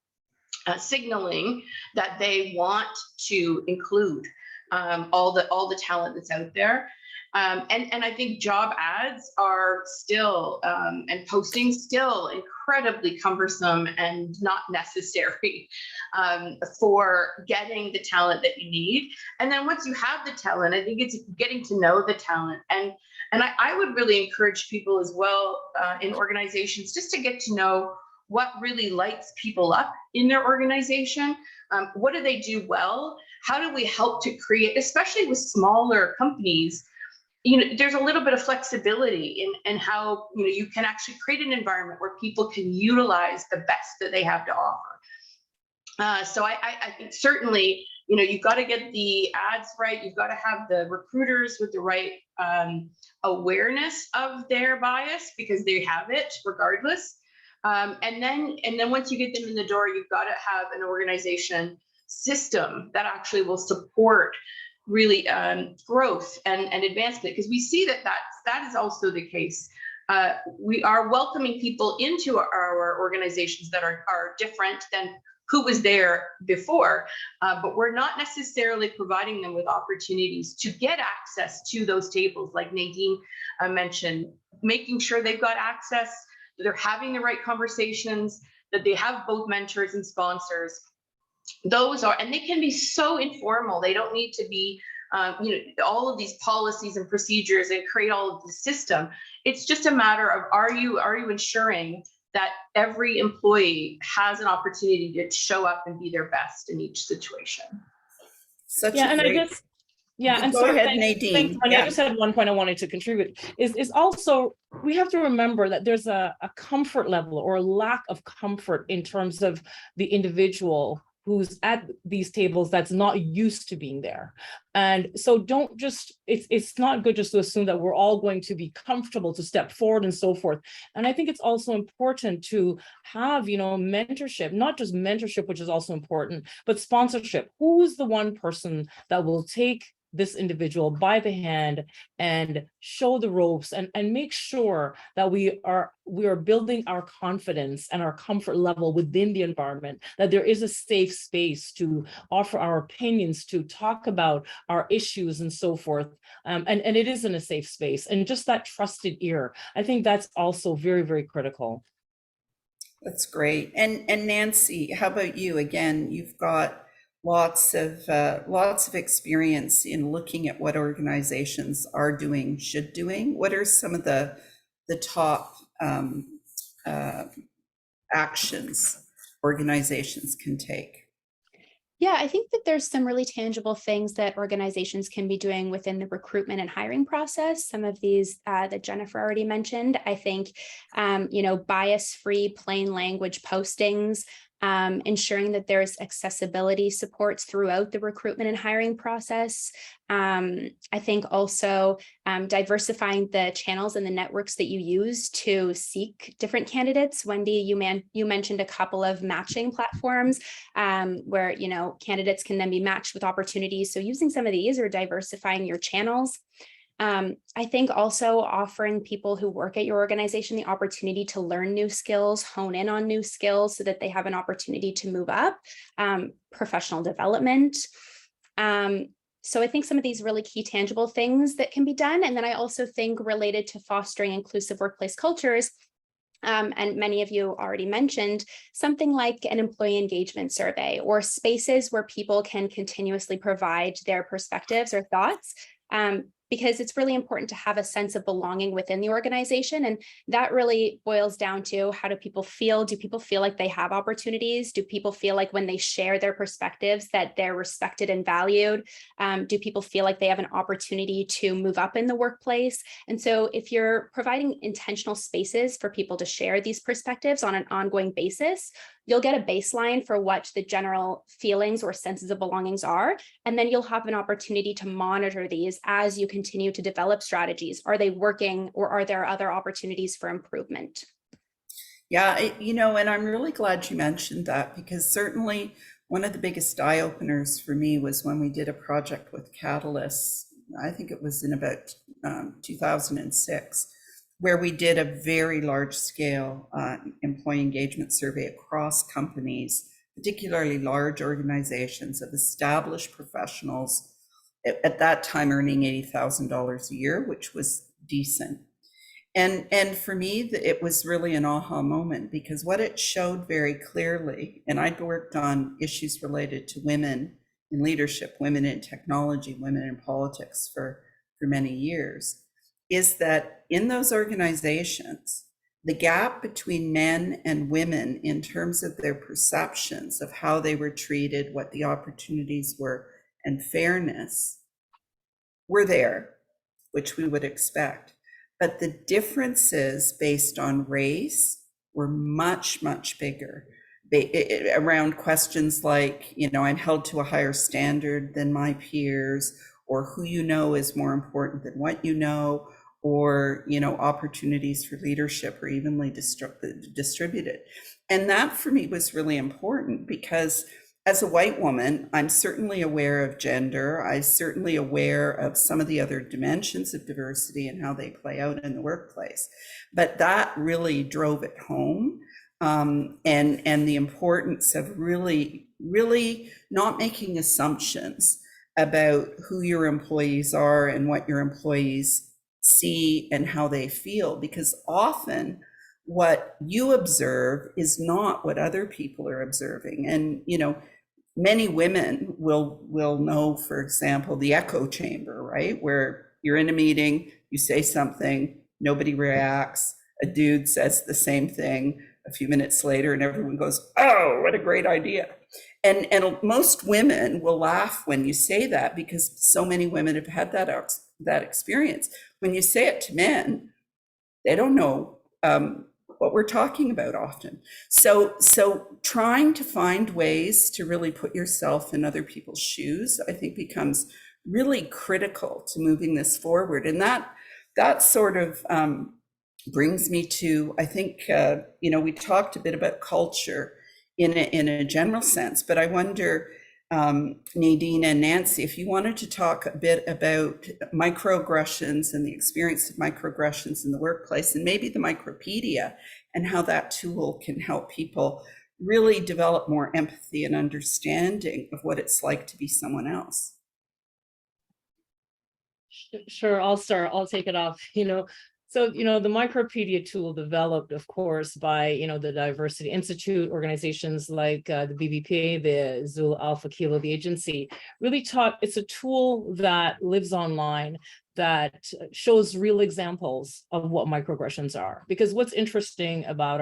signaling that they want to include all the talent that's out there. And I think job ads are still and posting still incredibly cumbersome and not necessary for getting the talent that you need. And then once you have the talent, I think it's getting to know the talent. And I would really encourage people as well in organizations just to get to know what really lights people up in their organization. What do they do well? How do we help to create, especially with smaller companies, there's a little bit of flexibility in how, you can actually create an environment where people can utilize the best that they have to offer. So I think certainly, you've got to get the ads right. You've got to have the recruiters with the right awareness of their bias, because they have it regardless. And then once you get them in the door, you've got to have an organization system that actually will support really growth and advancement, because we see that is also the case. We are welcoming people into our organizations that are different than who was there before, but we're not necessarily providing them with opportunities to get access to those tables, like Nadine mentioned, making sure they've got access, that they're having the right conversations, that they have both mentors and sponsors. Those are, and they can be so informal. They don't need to be, all of these policies and procedures and create all of the system. It's just a matter of, are you ensuring that every employee has an opportunity to show up and be their best in each situation? And go ahead, Nadine. I just had one point I wanted to contribute is also, we have to remember that there's a comfort level or a lack of comfort in terms of the individual who's at these tables that's not used to being there. And so don't just, it's not good just to assume that we're all going to be comfortable to step forward and so forth. And I think it's also important to have, mentorship, not just mentorship, which is also important, but sponsorship. Who's the one person that will take this individual by the hand and show the ropes and make sure that we are building our confidence and our comfort level within the environment, that there is a safe space to offer our opinions, to talk about our issues and so forth. And it is in a safe space, and just that trusted ear. I think that's also very, very critical. That's great. And Nancy, how about you? Again, you've got lots of experience in looking at what organizations are doing, should doing. What are some of the top actions organizations can take? Yeah, I think that there's some really tangible things that organizations can be doing within the recruitment and hiring process. Some of these that Jennifer already mentioned. I think, bias-free, plain language postings, ensuring that there's accessibility supports throughout the recruitment and hiring process. I think also diversifying the channels and the networks that you use to seek different candidates. Wendy, you mentioned a couple of matching platforms where candidates can then be matched with opportunities. So using some of these or diversifying your channels. I think also offering people who work at your organization the opportunity to learn new skills, hone in on new skills so that they have an opportunity to move up, professional development. So I think some of these really key tangible things that can be done. And then I also think related to fostering inclusive workplace cultures, and many of you already mentioned, something like an employee engagement survey or spaces where people can continuously provide their perspectives or thoughts. Because it's really important to have a sense of belonging within the organization. And that really boils down to, how do people feel? Do people feel like they have opportunities? Do people feel like when they share their perspectives that they're respected and valued? Do people feel like they have an opportunity to move up in the workplace? And so if you're providing intentional spaces for people to share these perspectives on an ongoing basis, you'll get a baseline for what the general feelings or senses of belongings are. And then you'll have an opportunity to monitor these as you continue to develop strategies. Are they working, or are there other opportunities for improvement? Yeah, and I'm really glad you mentioned that, because certainly one of the biggest eye openers for me was when we did a project with Catalyst. I think it was in about 2006, where we did a very large scale employee engagement survey across companies, particularly large organizations of established professionals, at that time earning $80,000 a year, which was decent. And for me, it was really an aha moment, because what it showed very clearly, and I'd worked on issues related to women in leadership, women in technology, women in politics for many years, is that in those organizations, the gap between men and women in terms of their perceptions of how they were treated, what the opportunities were, and fairness were there, which we would expect. But the differences based on race were much, much bigger, around questions like, I'm held to a higher standard than my peers, or who you know is more important than what you know, or opportunities for leadership are evenly distributed. And that for me was really important, because as a white woman, I'm certainly aware of gender. I'm certainly aware of some of the other dimensions of diversity and how they play out in the workplace. But that really drove it home, and the importance of really not making assumptions about who your employees are and what your employees see and how they feel, because often what you observe is not what other people are observing. And many women will know, for example, the echo chamber, right? Where you're in a meeting, you say something, nobody reacts, a dude says the same thing a few minutes later, and everyone goes, oh, what a great idea. And most women will laugh when you say that, because so many women have had that experience. When you say it to men, they don't know what we're talking about often. So trying to find ways to really put yourself in other people's shoes, I think, becomes really critical to moving this forward. And that sort of brings me to, I think, we talked a bit about culture in a general sense, but I wonder, Nadine and Nancy, if you wanted to talk a bit about microaggressions and the experience of microaggressions in the workplace, and maybe the Micropedia, and how that tool can help people really develop more empathy and understanding of what it's like to be someone else. Sure, I'll start. I'll take it off. So, the Micropedia tool developed, of course, by, the Diversity Institute, organizations like the BBPA, the Zulu Alpha Kilo, the agency, really it's a tool that lives online, that shows real examples of what microaggressions are. Because what's interesting about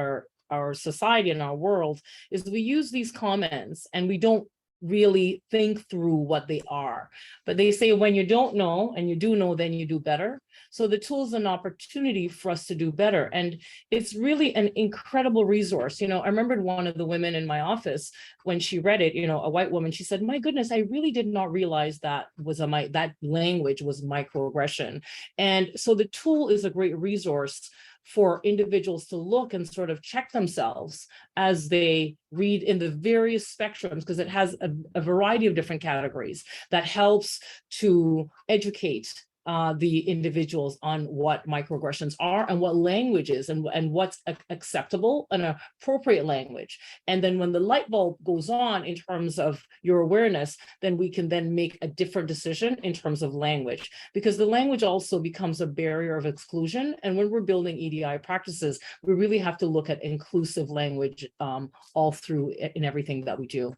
our society and our world is we use these comments and we don't really think through what they are. But they say when you don't know and you do know, then you do better. So the tool is an opportunity for us to do better. And it's really an incredible resource. I remembered one of the women in my office, when she read it, a white woman, she said, my goodness, I really did not realize that that language was microaggression. And so the tool is a great resource for individuals to look and sort of check themselves as they read in the various spectrums, because it has a variety of different categories that helps to educate the individuals on what microaggressions are and what language is and what's acceptable and appropriate language. And then when the light bulb goes on in terms of your awareness, then we can then make a different decision in terms of language, because the language also becomes a barrier of exclusion. And when we're building EDI practices, we really have to look at inclusive language all through in everything that we do.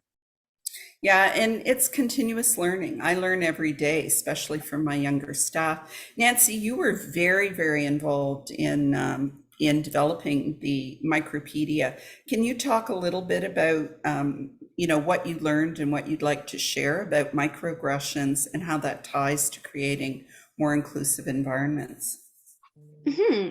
Yeah, and it's continuous learning. I learn every day, especially from my younger staff. Nancy, you were very, very involved in developing the Micropedia. Can you talk a little bit about what you learned and what you'd like to share about microaggressions and how that ties to creating more inclusive environments?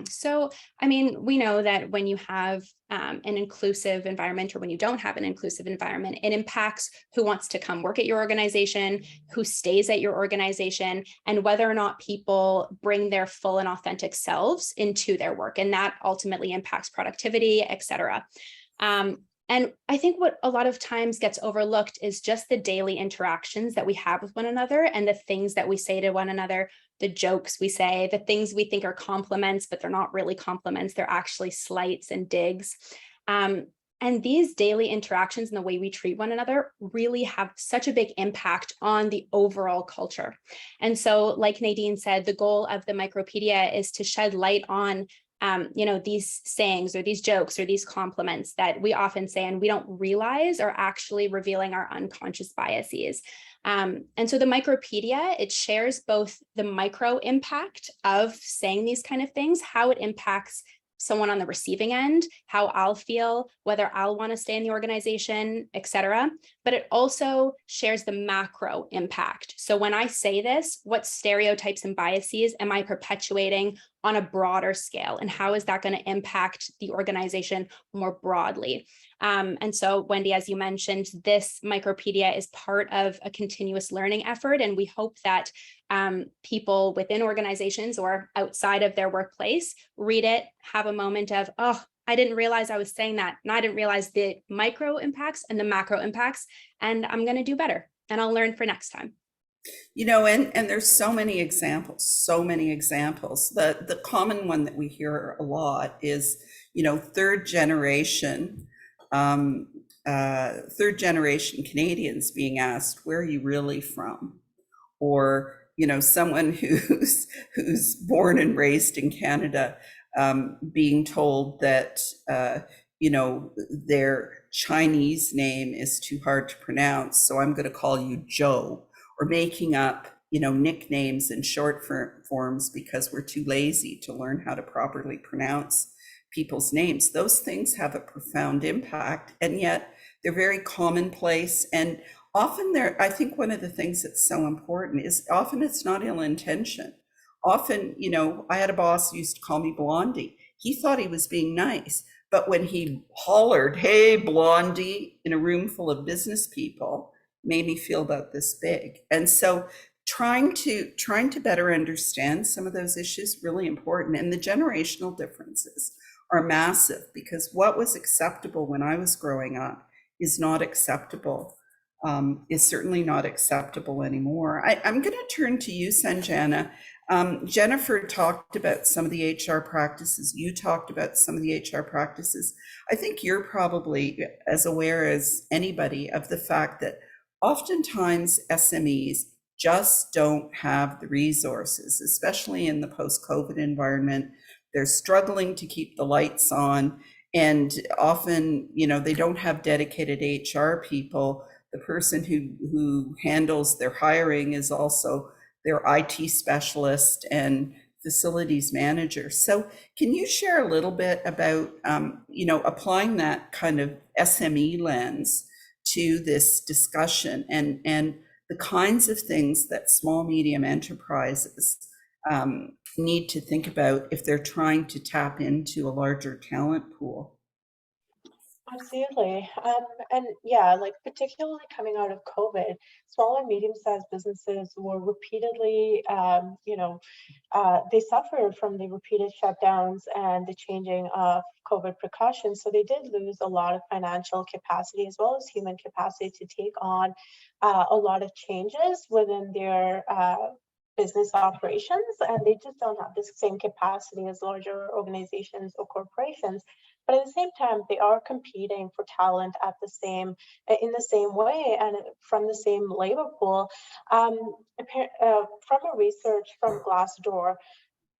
So, I mean, we know that when you have an inclusive environment, or when you don't have an inclusive environment, it impacts who wants to come work at your organization, who stays at your organization, and whether or not people bring their full and authentic selves into their work. And that ultimately impacts productivity, et cetera. And I think what a lot of times gets overlooked is just the daily interactions that we have with one another and the things that we say to one another, the jokes we say, the things we think are compliments, but they're not really compliments. They're actually slights and digs. And these daily interactions and the way we treat one another really have such a big impact on the overall culture. And so, like Nadine said, the goal of the Micropedia is to shed light on these sayings or these jokes or these compliments that we often say and we don't realize are actually revealing our unconscious biases. And so the Micropedia, it shares both the micro impact of saying these kind of things, how it impacts someone on the receiving end, how I'll feel, whether I'll want to stay in the organization, et cetera. But it also shares the macro impact. So when I say this, what stereotypes and biases am I perpetuating on a broader scale? And how is that going to impact the organization more broadly? And so, Wendy, as you mentioned, this Micropedia is part of a continuous learning effort. And we hope that people within organizations or outside of their workplace read it, have a moment of, oh, I didn't realize I was saying that. And I didn't realize the micro impacts and the macro impacts. And I'm going to do better. And I'll learn for next time. And there's so many examples. The common one that we hear a lot is, third generation Canadians being asked, where are you really from? Or, someone who's born and raised in Canada, being told that, their Chinese name is too hard to pronounce, so I'm going to call you Joe, or making up, nicknames and short forms because we're too lazy to learn how to properly pronounce people's names. Those things have a profound impact, and yet they're very commonplace. And often I think one of the things that's so important is often it's not ill intention. Often, I had a boss who used to call me Blondie. He thought he was being nice, but when he hollered, "Hey, Blondie," in a room full of business people, made me feel about this big. And so trying to better understand some of those issues, really important. And the generational differences are massive, because what was acceptable when I was growing up is not acceptable, is certainly not acceptable anymore. I'm going to turn to you, Sanjana. Jennifer talked about some of the HR practices. You talked about some of the HR practices. I think you're probably as aware as anybody of the fact that oftentimes SMEs just don't have the resources, especially in the post-COVID environment. They're struggling to keep the lights on, and often, they don't have dedicated HR people. The person who handles their hiring is also their IT specialist and facilities manager. So can you share a little bit about, applying that kind of SME lens to this discussion and the kinds of things that small, medium enterprises need to think about if they're trying to tap into a larger talent pool? Absolutely. And yeah, like particularly coming out of COVID, small and medium-sized businesses were repeatedly, they suffered from the repeated shutdowns and the changing of COVID precautions. So they did lose a lot of financial capacity as well as human capacity to take on a lot of changes within their business operations, and they just don't have the same capacity as larger organizations or corporations. But at the same time, they are competing for talent at the same, in the same way and from the same labor pool. From a research from Glassdoor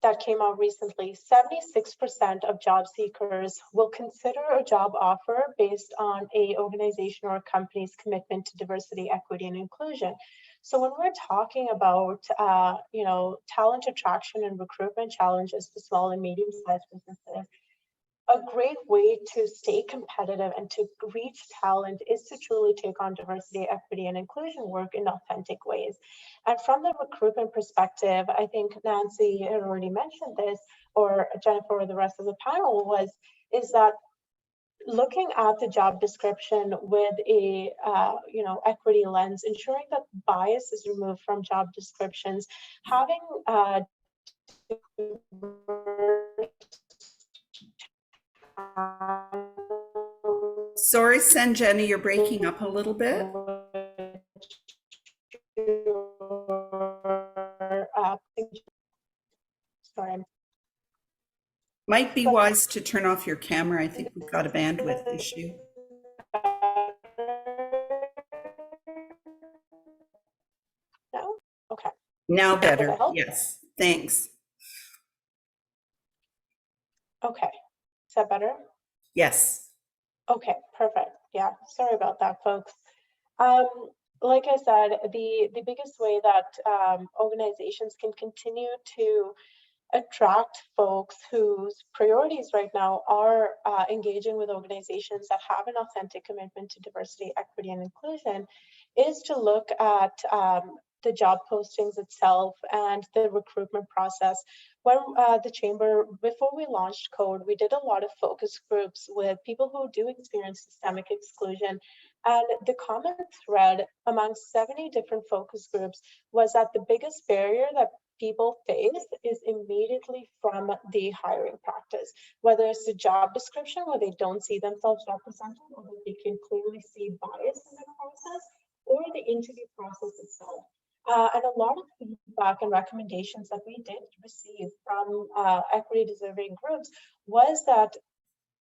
that came out recently, 76% of job seekers will consider a job offer based on a organization or a company's commitment to diversity, equity, and inclusion. So when we're talking about, talent attraction and recruitment challenges for small and medium-sized businesses, a great way to stay competitive and to reach talent is to truly take on diversity, equity, and inclusion work in authentic ways. And from the recruitment perspective, I think Nancy had already mentioned this, or Jennifer or the rest of the panel is that looking at the job description with a equity lens, ensuring that bias is removed from job descriptions, having Sorry, Sanjana, you're breaking up a little bit. Sorry. Might be wise to turn off your camera. I think we've got a bandwidth issue. No? Okay. Now better. Yes. Thanks. Okay. Is that better? Yes. Okay, perfect. Yeah, sorry about that, folks. Like I said, the biggest way that organizations can continue to attract folks whose priorities right now are engaging with organizations that have an authentic commitment to diversity, equity, and inclusion is to look at the job postings itself and the recruitment process. When the Chamber, before we launched Code, we did a lot of focus groups with people who do experience systemic exclusion. And the common thread among 70 different focus groups was that the biggest barrier that people face is immediately from the hiring practice, whether it's the job description where they don't see themselves represented or that they can clearly see bias in the process, or the interview process itself. And a lot of feedback and recommendations that we did receive from equity deserving groups was that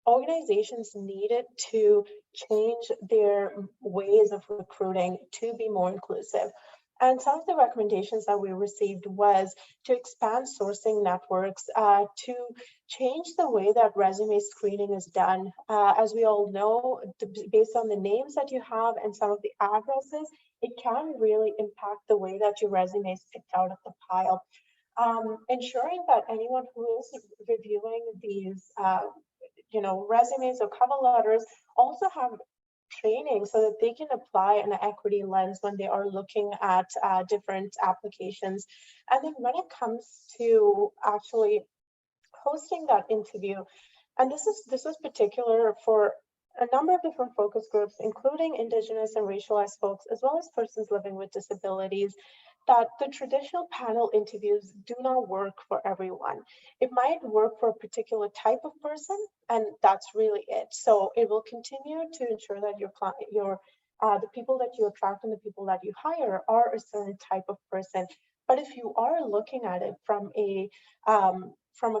organizations needed to change their ways of recruiting to be more inclusive. And some of the recommendations that we received was to expand sourcing networks, to change the way that resume screening is done. As we all know, based on the names that you have and some of the addresses, it can really impact the way that your resume is picked out of the pile. Ensuring that anyone who is reviewing these resumes or cover letters also have training so that they can apply an equity lens when they are looking at different applications. And then when it comes to actually hosting that interview, and this is particular for a number of different focus groups, including Indigenous and racialized folks, as well as persons living with disabilities, that the traditional panel interviews do not work for everyone. It might work for a particular type of person, and that's really it. So it will continue to ensure that the people that you attract and the people that you hire are a certain type of person. But if you are looking at it from a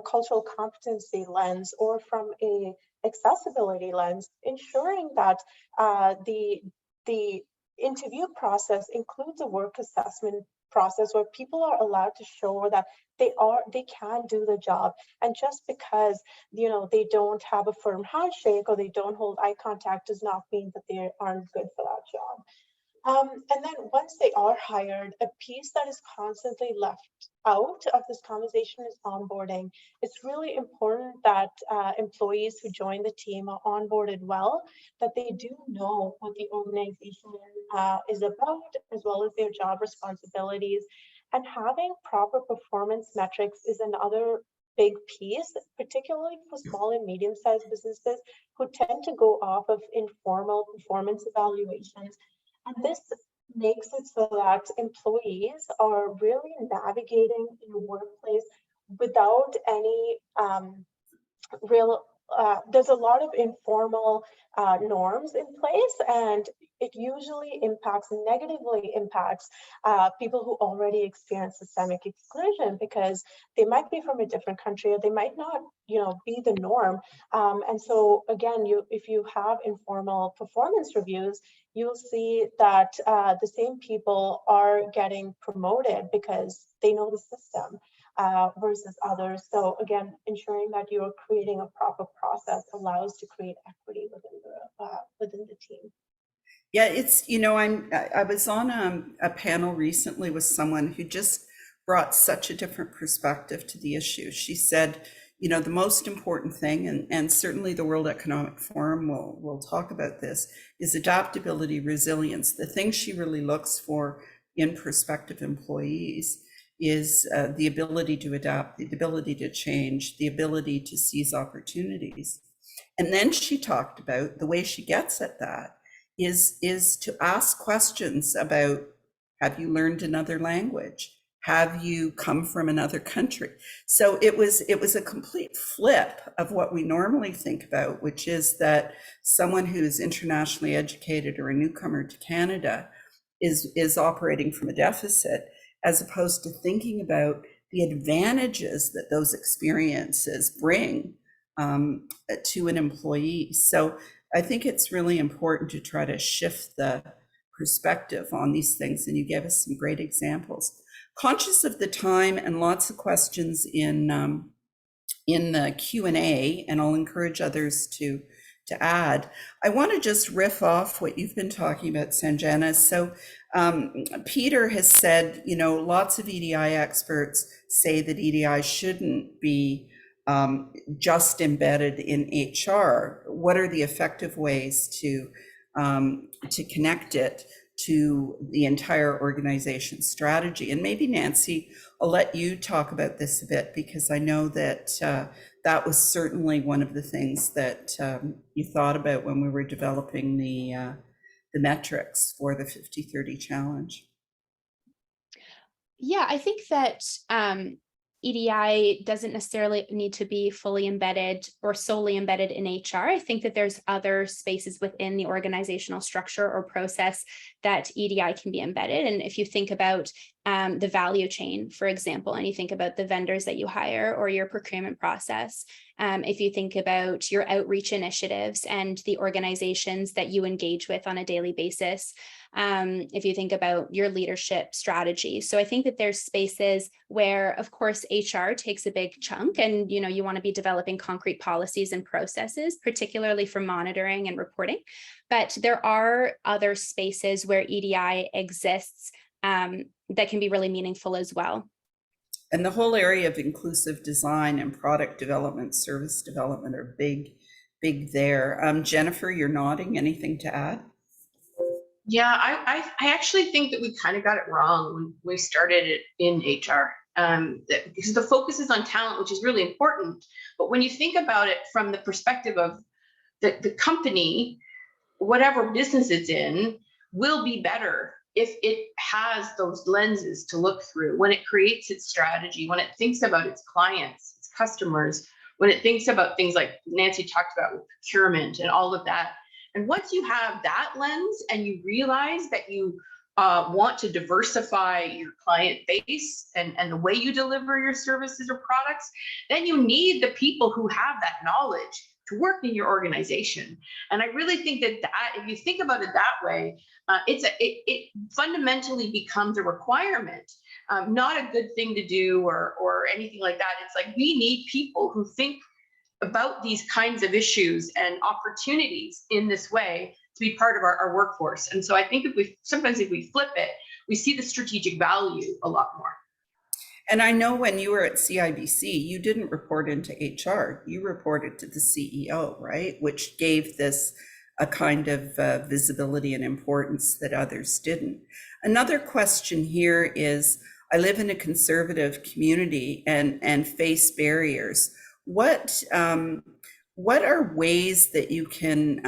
cultural competency lens or from a accessibility lens, ensuring that the interview process includes a work assessment process where people are allowed to show that they can do the job. And just because they don't have a firm handshake or they don't hold eye contact does not mean that they aren't good for that job. And then once they are hired, a piece that is constantly left out of this conversation is onboarding. It's really important that employees who join the team are onboarded well, that they do know what the organization is about, as well as their job responsibilities. And having proper performance metrics is another big piece, particularly for small and medium-sized businesses who tend to go off of informal performance evaluations. And this makes it so that employees are really navigating in a workplace without any there's a lot of informal norms in place, and it usually negatively impacts people who already experience systemic exclusion, because they might be from a different country, or they might not, be the norm. And so again, if you have informal performance reviews, you'll see that the same people are getting promoted because they know the system versus others. So again, ensuring that you're creating a proper process allows to create equity within the team. Yeah, it's, I was on a panel recently with someone who just brought such a different perspective to the issue. She said, the most important thing, and certainly the World Economic Forum will talk about this, is adaptability, resilience. The thing she really looks for in prospective employees is the ability to adapt, the ability to change, the ability to seize opportunities. And then she talked about the way she gets at that is to ask questions about, have you learned another language? Have you come from another country? So it was a complete flip of what we normally think about, which is that someone who is internationally educated or a newcomer to Canada is operating from a deficit, as opposed to thinking about the advantages that those experiences bring to an employee. So I think it's really important to try to shift the perspective on these things, and you gave us some great examples. Conscious of the time and lots of questions in the Q&A, and I'll encourage others to add. I want to just riff off what you've been talking about, Sanjana. So Peter has said, lots of EDI experts say that EDI shouldn't be just embedded in HR. What are the effective ways to connect it to the entire organization strategy? And maybe Nancy, I'll let you talk about this a bit, because I know that that was certainly one of the things that you thought about when we were developing the metrics for the 50-30 challenge. Yeah, I think that EDI doesn't necessarily need to be fully embedded or solely embedded in HR. I think that there's other spaces within the organizational structure or process that EDI can be embedded. And if you think about the value chain, for example, and you think about the vendors that you hire or your procurement process, if you think about your outreach initiatives and the organizations that you engage with on a daily basis, if you think about your leadership strategy. So I think that there's spaces where, of course, HR takes a big chunk, and you want to be developing concrete policies and processes, particularly for monitoring and reporting. But there are other spaces where EDI exists that can be really meaningful as well. And the whole area of inclusive design and product development, service development are big there. Jennifer, you're nodding. Anything to add? Yeah, I actually think that we kind of got it wrong when we started it in HR, because the focus is on talent, which is really important. But when you think about it from the perspective of the company, whatever business it's in, will be better if it has those lenses to look through when it creates its strategy, when it thinks about its clients, its customers, when it thinks about things like Nancy talked about with procurement and all of that. And once you have that lens and you realize that you want to diversify your client base and the way you deliver your services or products, then you need the people who have that knowledge to work in your organization. And I really think that if you think about it that way, it fundamentally becomes a requirement, not a good thing to do or anything like that. It's like we need people who think about these kinds of issues and opportunities in this way to be part of our workforce. And so I think if we flip it, we see the strategic value a lot more. And I know when you were at CIBC, you didn't report into HR, you reported to the CEO, right? Which gave this a kind of visibility and importance that others didn't. Another question here is, I live in a conservative community and face barriers. What are ways that you can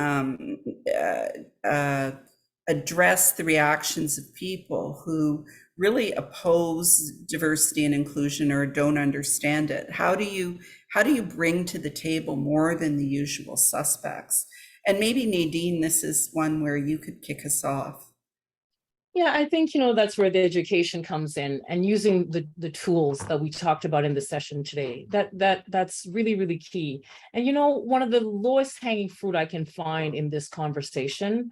address the reactions of people who really oppose diversity and inclusion or don't understand it? How do you bring to the table more than the usual suspects? And maybe Nadine, this is one where you could kick us off. Yeah, I think, that's where the education comes in, and using the tools that we talked about in the session today. That's really, really key. And, one of the lowest hanging fruit I can find in this conversation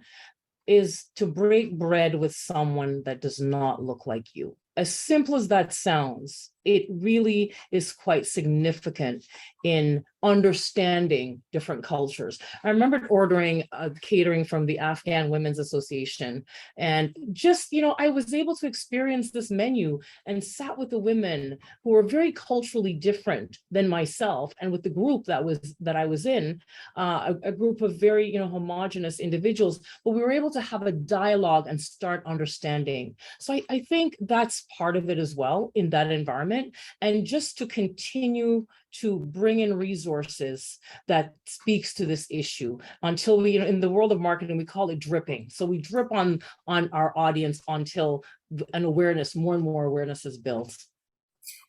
is to break bread with someone that does not look like you. As simple as that sounds, it really is quite significant in understanding different cultures. I remember ordering catering from the Afghan Women's Association, and just, I was able to experience this menu and sat with the women who were very culturally different than myself, and with the group that I was in, a group of very, homogenous individuals, but we were able to have a dialogue and start understanding. So I think that's part of it as well in that environment, and just to continue to bring in resources that speaks to this issue until we, in the world of marketing, we call it dripping. So we drip on our audience until an awareness, more and more awareness is built.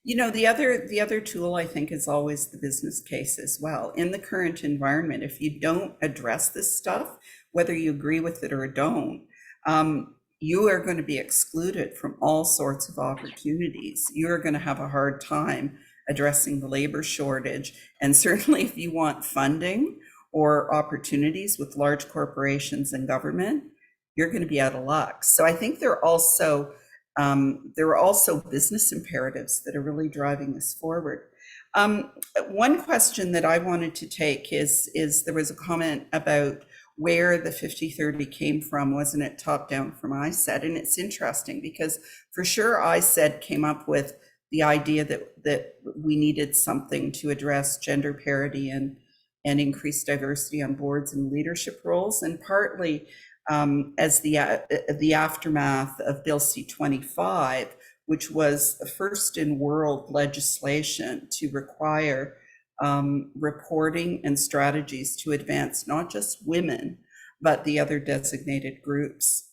The other tool, I think, is always the business case as well. In the current environment, if you don't address this stuff, whether you agree with it or don't, you are going to be excluded from all sorts of opportunities. You're going to have a hard time addressing the labor shortage. And certainly if you want funding or opportunities with large corporations and government, you're going to be out of luck. So I think there are also business imperatives that are really driving this forward. One question that I wanted to take is there was a comment about where the 50-30 came from. Wasn't it top down from ISED? And it's interesting because for sure ISED came up with the idea that we needed something to address gender parity and increase diversity on boards and leadership roles, and partly as the aftermath of Bill C-25, which was the first in world legislation to require reporting and strategies to advance not just women, but the other designated groups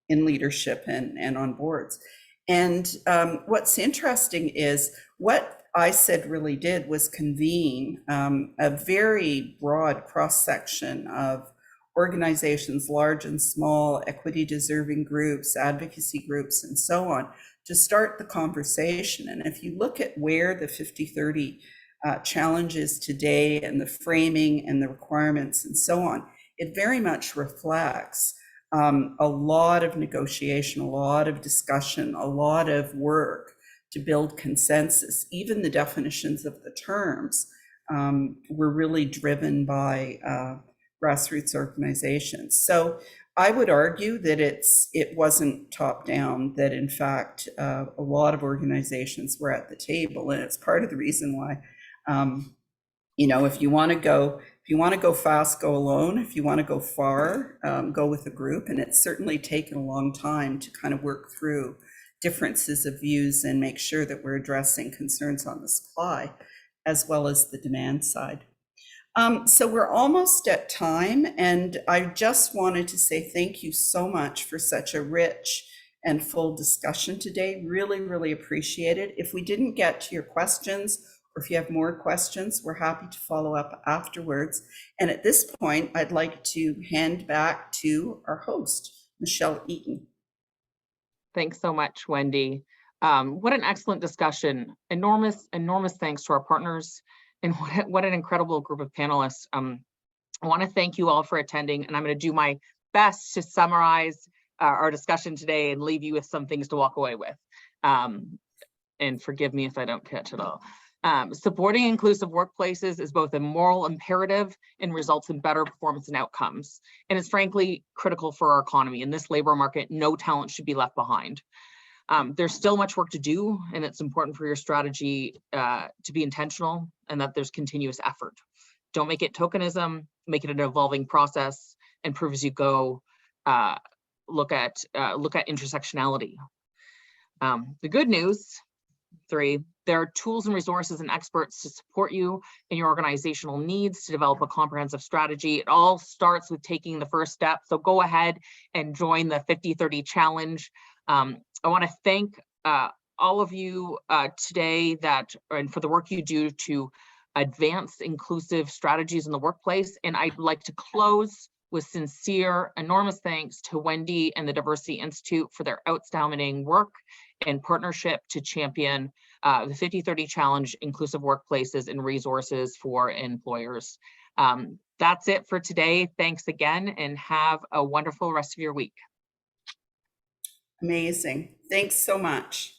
in leadership and on boards. And what's interesting is what ISED really did was convene a very broad cross-section of organizations, large and small, equity deserving groups, advocacy groups, and so on, to start the conversation. And if you look at where the 50-30 challenge is today and the framing and the requirements and so on, it very much reflects a lot of negotiation, a lot of discussion, a lot of work to build consensus. Even the definitions of the terms were really driven by grassroots organizations. So I would argue that it wasn't top down, that in fact a lot of organizations were at the table, and it's part of the reason why if you want to go fast, go alone. If you want to go far, go with a group. And it's certainly taken a long time to kind of work through differences of views and make sure that we're addressing concerns on the supply as well as the demand side. So we're almost at time, and I just wanted to say thank you so much for such a rich and full discussion today. Really, really appreciate it. If we didn't get to your questions, or if you have more questions, we're happy to follow up afterwards. And at this point, I'd like to hand back to our host, Michelle Eaton. Thanks so much, Wendy. What an excellent discussion. Enormous thanks to our partners, and what an incredible group of panelists. I want to thank you all for attending, and I'm going to do my best to summarize our discussion today and leave you with some things to walk away with. And forgive me if I don't catch it all. Supporting inclusive workplaces is both a moral imperative and results in better performance and outcomes. And it's frankly critical for our economy. In this labor market, no talent should be left behind. There's still much work to do, and it's important for your strategy to be intentional and that there's continuous effort. Don't make it tokenism, make it an evolving process, and prove as you go. Look at intersectionality. The good news, 3, there are tools and resources and experts to support you in your organizational needs to develop a comprehensive strategy. It all starts with taking the first step. So go ahead and join the 50-30 challenge. I want to thank all of you today and for the work you do to advance inclusive strategies in the workplace. And I'd like to close with sincere, enormous thanks to Wendy and the Diversity Institute for their outstanding work and partnership to champion the 50/30 Challenge, inclusive workplaces and resources for employers. That's it for today. Thanks again, and have a wonderful rest of your week. Amazing. Thanks so much.